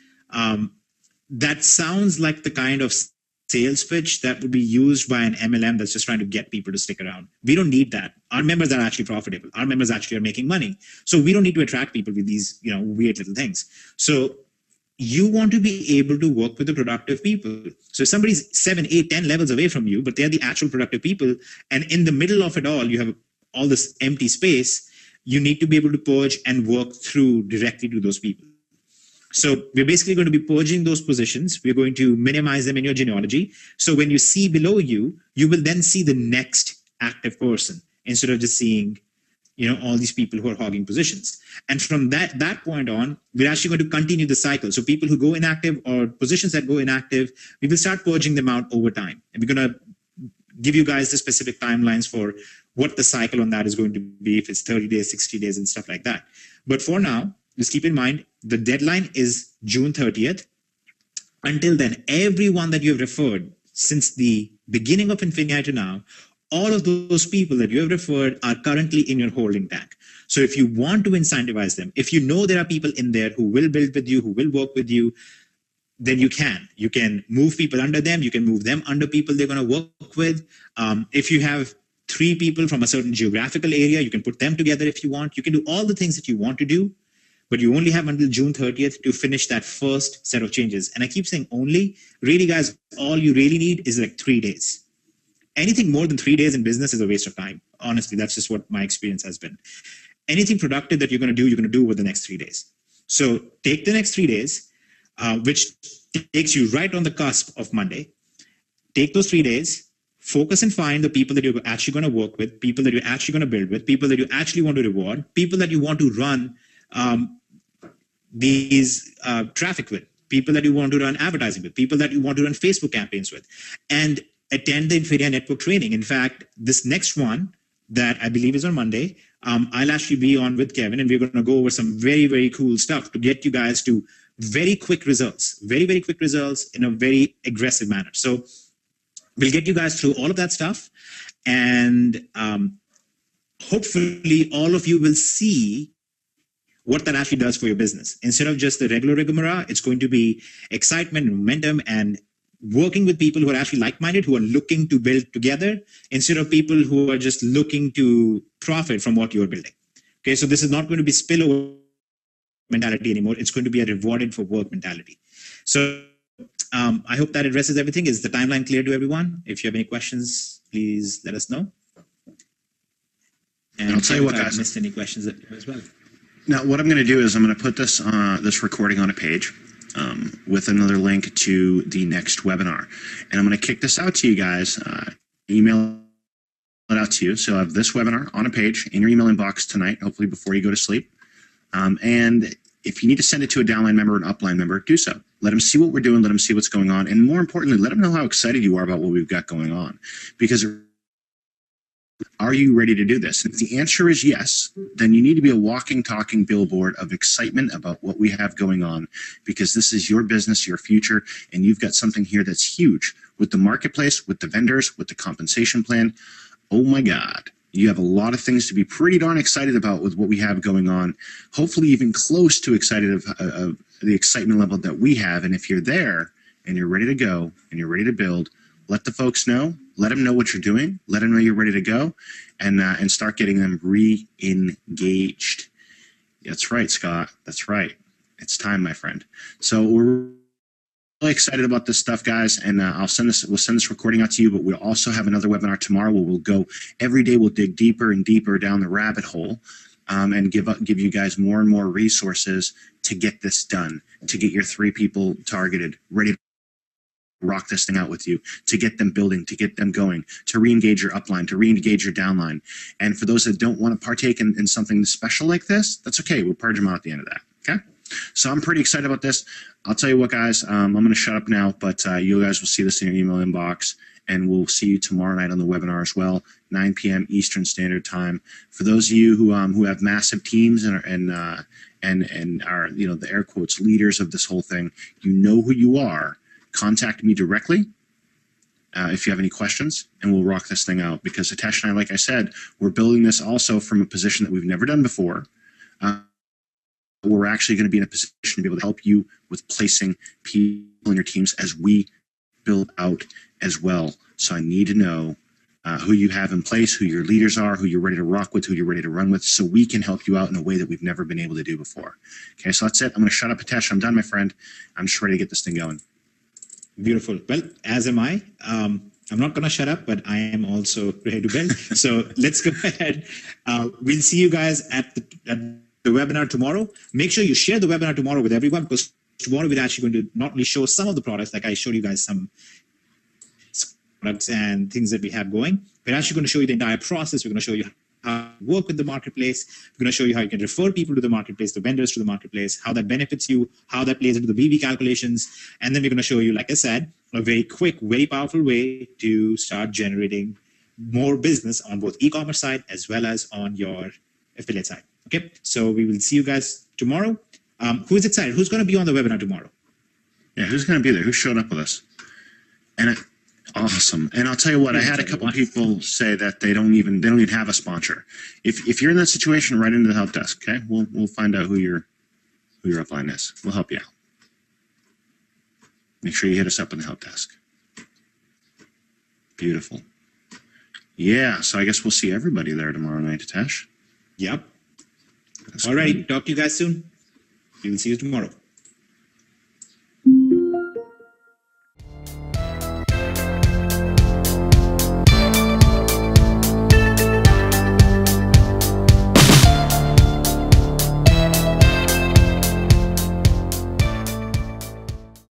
that sounds like the kind of sales pitch that would be used by an MLM that's just trying to get people to stick around. We don't need that. Our members are actually profitable. Our members actually are making money. So we don't need to attract people with these, weird little things. So you want to be able to work with the productive people. So if somebody's 7, 8, 10 levels away from you, but they're the actual productive people, and in the middle of it all, you have all this empty space, you need to be able to purge and work through directly to those people. So we're basically going to be purging those positions. We're going to minimize them in your genealogy. So when you see below you, you will then see the next active person instead of just seeing, all these people who are hogging positions. And from that point on, we're actually going to continue the cycle. So people who go inactive or positions that go inactive, we will start purging them out over time. And we're going to give you guys the specific timelines for what the cycle on that is going to be, if it's 30 days, 60 days, and stuff like that. But for now, just keep in mind, the deadline is June 30th. Until then, everyone that you have referred since the beginning of INFINii to now, all of those people that you have referred are currently in your holding tank. So if you want to incentivize them, if you know there are people in there who will build with you, who will work with you, then you can. You can move people under them. You can move them under people they're going to work with. If you have 3 people from a certain geographical area, you can put them together if you want. You can do all the things that you want to do, but you only have until June 30th to finish that first set of changes. And I keep saying only. Really, guys, all you really need is like 3 days. Anything more than 3 days in business is a waste of time. Honestly, that's just what my experience has been. Anything productive that you're going to do, you're going to do over the next 3 days. So take the next 3 days, which takes you right on the cusp of Monday. Take those 3 days, focus and find the people that you're actually going to work with, people that you're actually going to build with, people that you actually want to reward, people that you want to run these traffic with, people that you want to run advertising with, people that you want to run Facebook campaigns with, and attend the INFINii Network training. In fact, this next one that I believe is on Monday, I'll actually be on with Kevin, and we're going to go over some very, very cool stuff to get you guys to very quick results, very, very quick results in a very aggressive manner. So we'll get you guys through all of that stuff, and hopefully all of you will see what that actually does for your business. Instead of just the regular rigmarole, it's going to be excitement, momentum, and working with people who are actually like-minded, who are looking to build together, instead of people who are just looking to profit from what you're building. Okay, so this is not going to be spillover mentality anymore. It's going to be a rewarded for work mentality. So I hope that addresses everything. Is the timeline clear to everyone? If you have any questions, please let us know. And I'll tell you what, if I guys, missed any questions as well. Now, what I'm going to do is I'm going to put this this recording on a page with another link to the next webinar. And I'm going to kick this out to you guys, email it out to you. So I have this webinar on a page in your email inbox tonight, hopefully before you go to sleep. And if you need to send it to a downline member or an upline member, do so. Let them see what we're doing. Let them see what's going on. And more importantly, let them know how excited you are about what we've got going on. Because are you ready to do this? If the answer is yes, then you need to be a walking, talking billboard of excitement about what we have going on, because this is your business, your future, and you've got something here that's huge with the marketplace, with the vendors, with the compensation plan. Oh my God. You have a lot of things to be pretty darn excited about with what we have going on, hopefully even close to excited of the excitement level that we have. And if you're there and you're ready to go and you're ready to build, let the folks know. Let them know what you're doing. Let them know you're ready to go, and start getting them re-engaged. That's right, Scott. That's right. It's time, my friend. So we're really excited about this stuff, guys, and we'll send this recording out to you, but we'll also have another webinar tomorrow where we'll go every day. We'll dig deeper and deeper down the rabbit hole, and give you guys more and more resources to get this done, to get your 3 people targeted, ready to rock this thing out with you, to get them building, to get them going, to re-engage your upline, to re-engage your downline. And for those that don't want to partake in something special like this, that's okay. We'll purge them out at the end of that. Okay? So I'm pretty excited about this. I'll tell you what, guys, I'm going to shut up now, but you guys will see this in your email inbox, and we'll see you tomorrow night on the webinar as well, 9 p.m. Eastern Standard Time. For those of you who have massive teams and are, the air quotes, leaders of this whole thing, you know who you are. Contact me directly if you have any questions, and we'll rock this thing out, because Hitesh and I, like I said, we're building this also from a position that we've never done before. We're actually going to be in a position to be able to help you with placing people in your teams as we build out as well. So I need to know who you have in place, who your leaders are, who you're ready to rock with, who you're ready to run with, so we can help you out in a way that we've never been able to do before. Okay, so that's it. I'm going to shut up, Hitesh. I'm done, my friend. I'm just ready to get this thing going. Beautiful. Well, as am I. I'm not going to shut up, but I am also ready to build. So let's go ahead. We'll see you guys at the webinar tomorrow. Make sure you share the webinar tomorrow with everyone, because tomorrow we're actually going to not only show some of the products, like I showed you guys some products and things that we have going. We're actually going to show you the entire process. We're going to show you how to work with the marketplace. We're going to show you how you can refer people to the marketplace, the vendors to the marketplace, how that benefits you, how that plays into the BV calculations. And then we're going to show you, like I said, a very quick, very powerful way to start generating more business on both e-commerce side as well as on your affiliate side. Okay, so we will see you guys tomorrow. Who's excited? Who's going to be on the webinar tomorrow? Yeah, who's going to be there? Who showed up with us? And awesome. And I'll tell you what, I had a couple people say that they don't even have a sponsor. If you're in that situation, write into the help desk. Okay, we'll find out who your upline is. We'll help you out. Make sure you hit us up on the help desk. Beautiful. Yeah, so I guess we'll see everybody there tomorrow night, Hitesh. Yep. That's All right. great. Talk to you guys soon. We will see you tomorrow.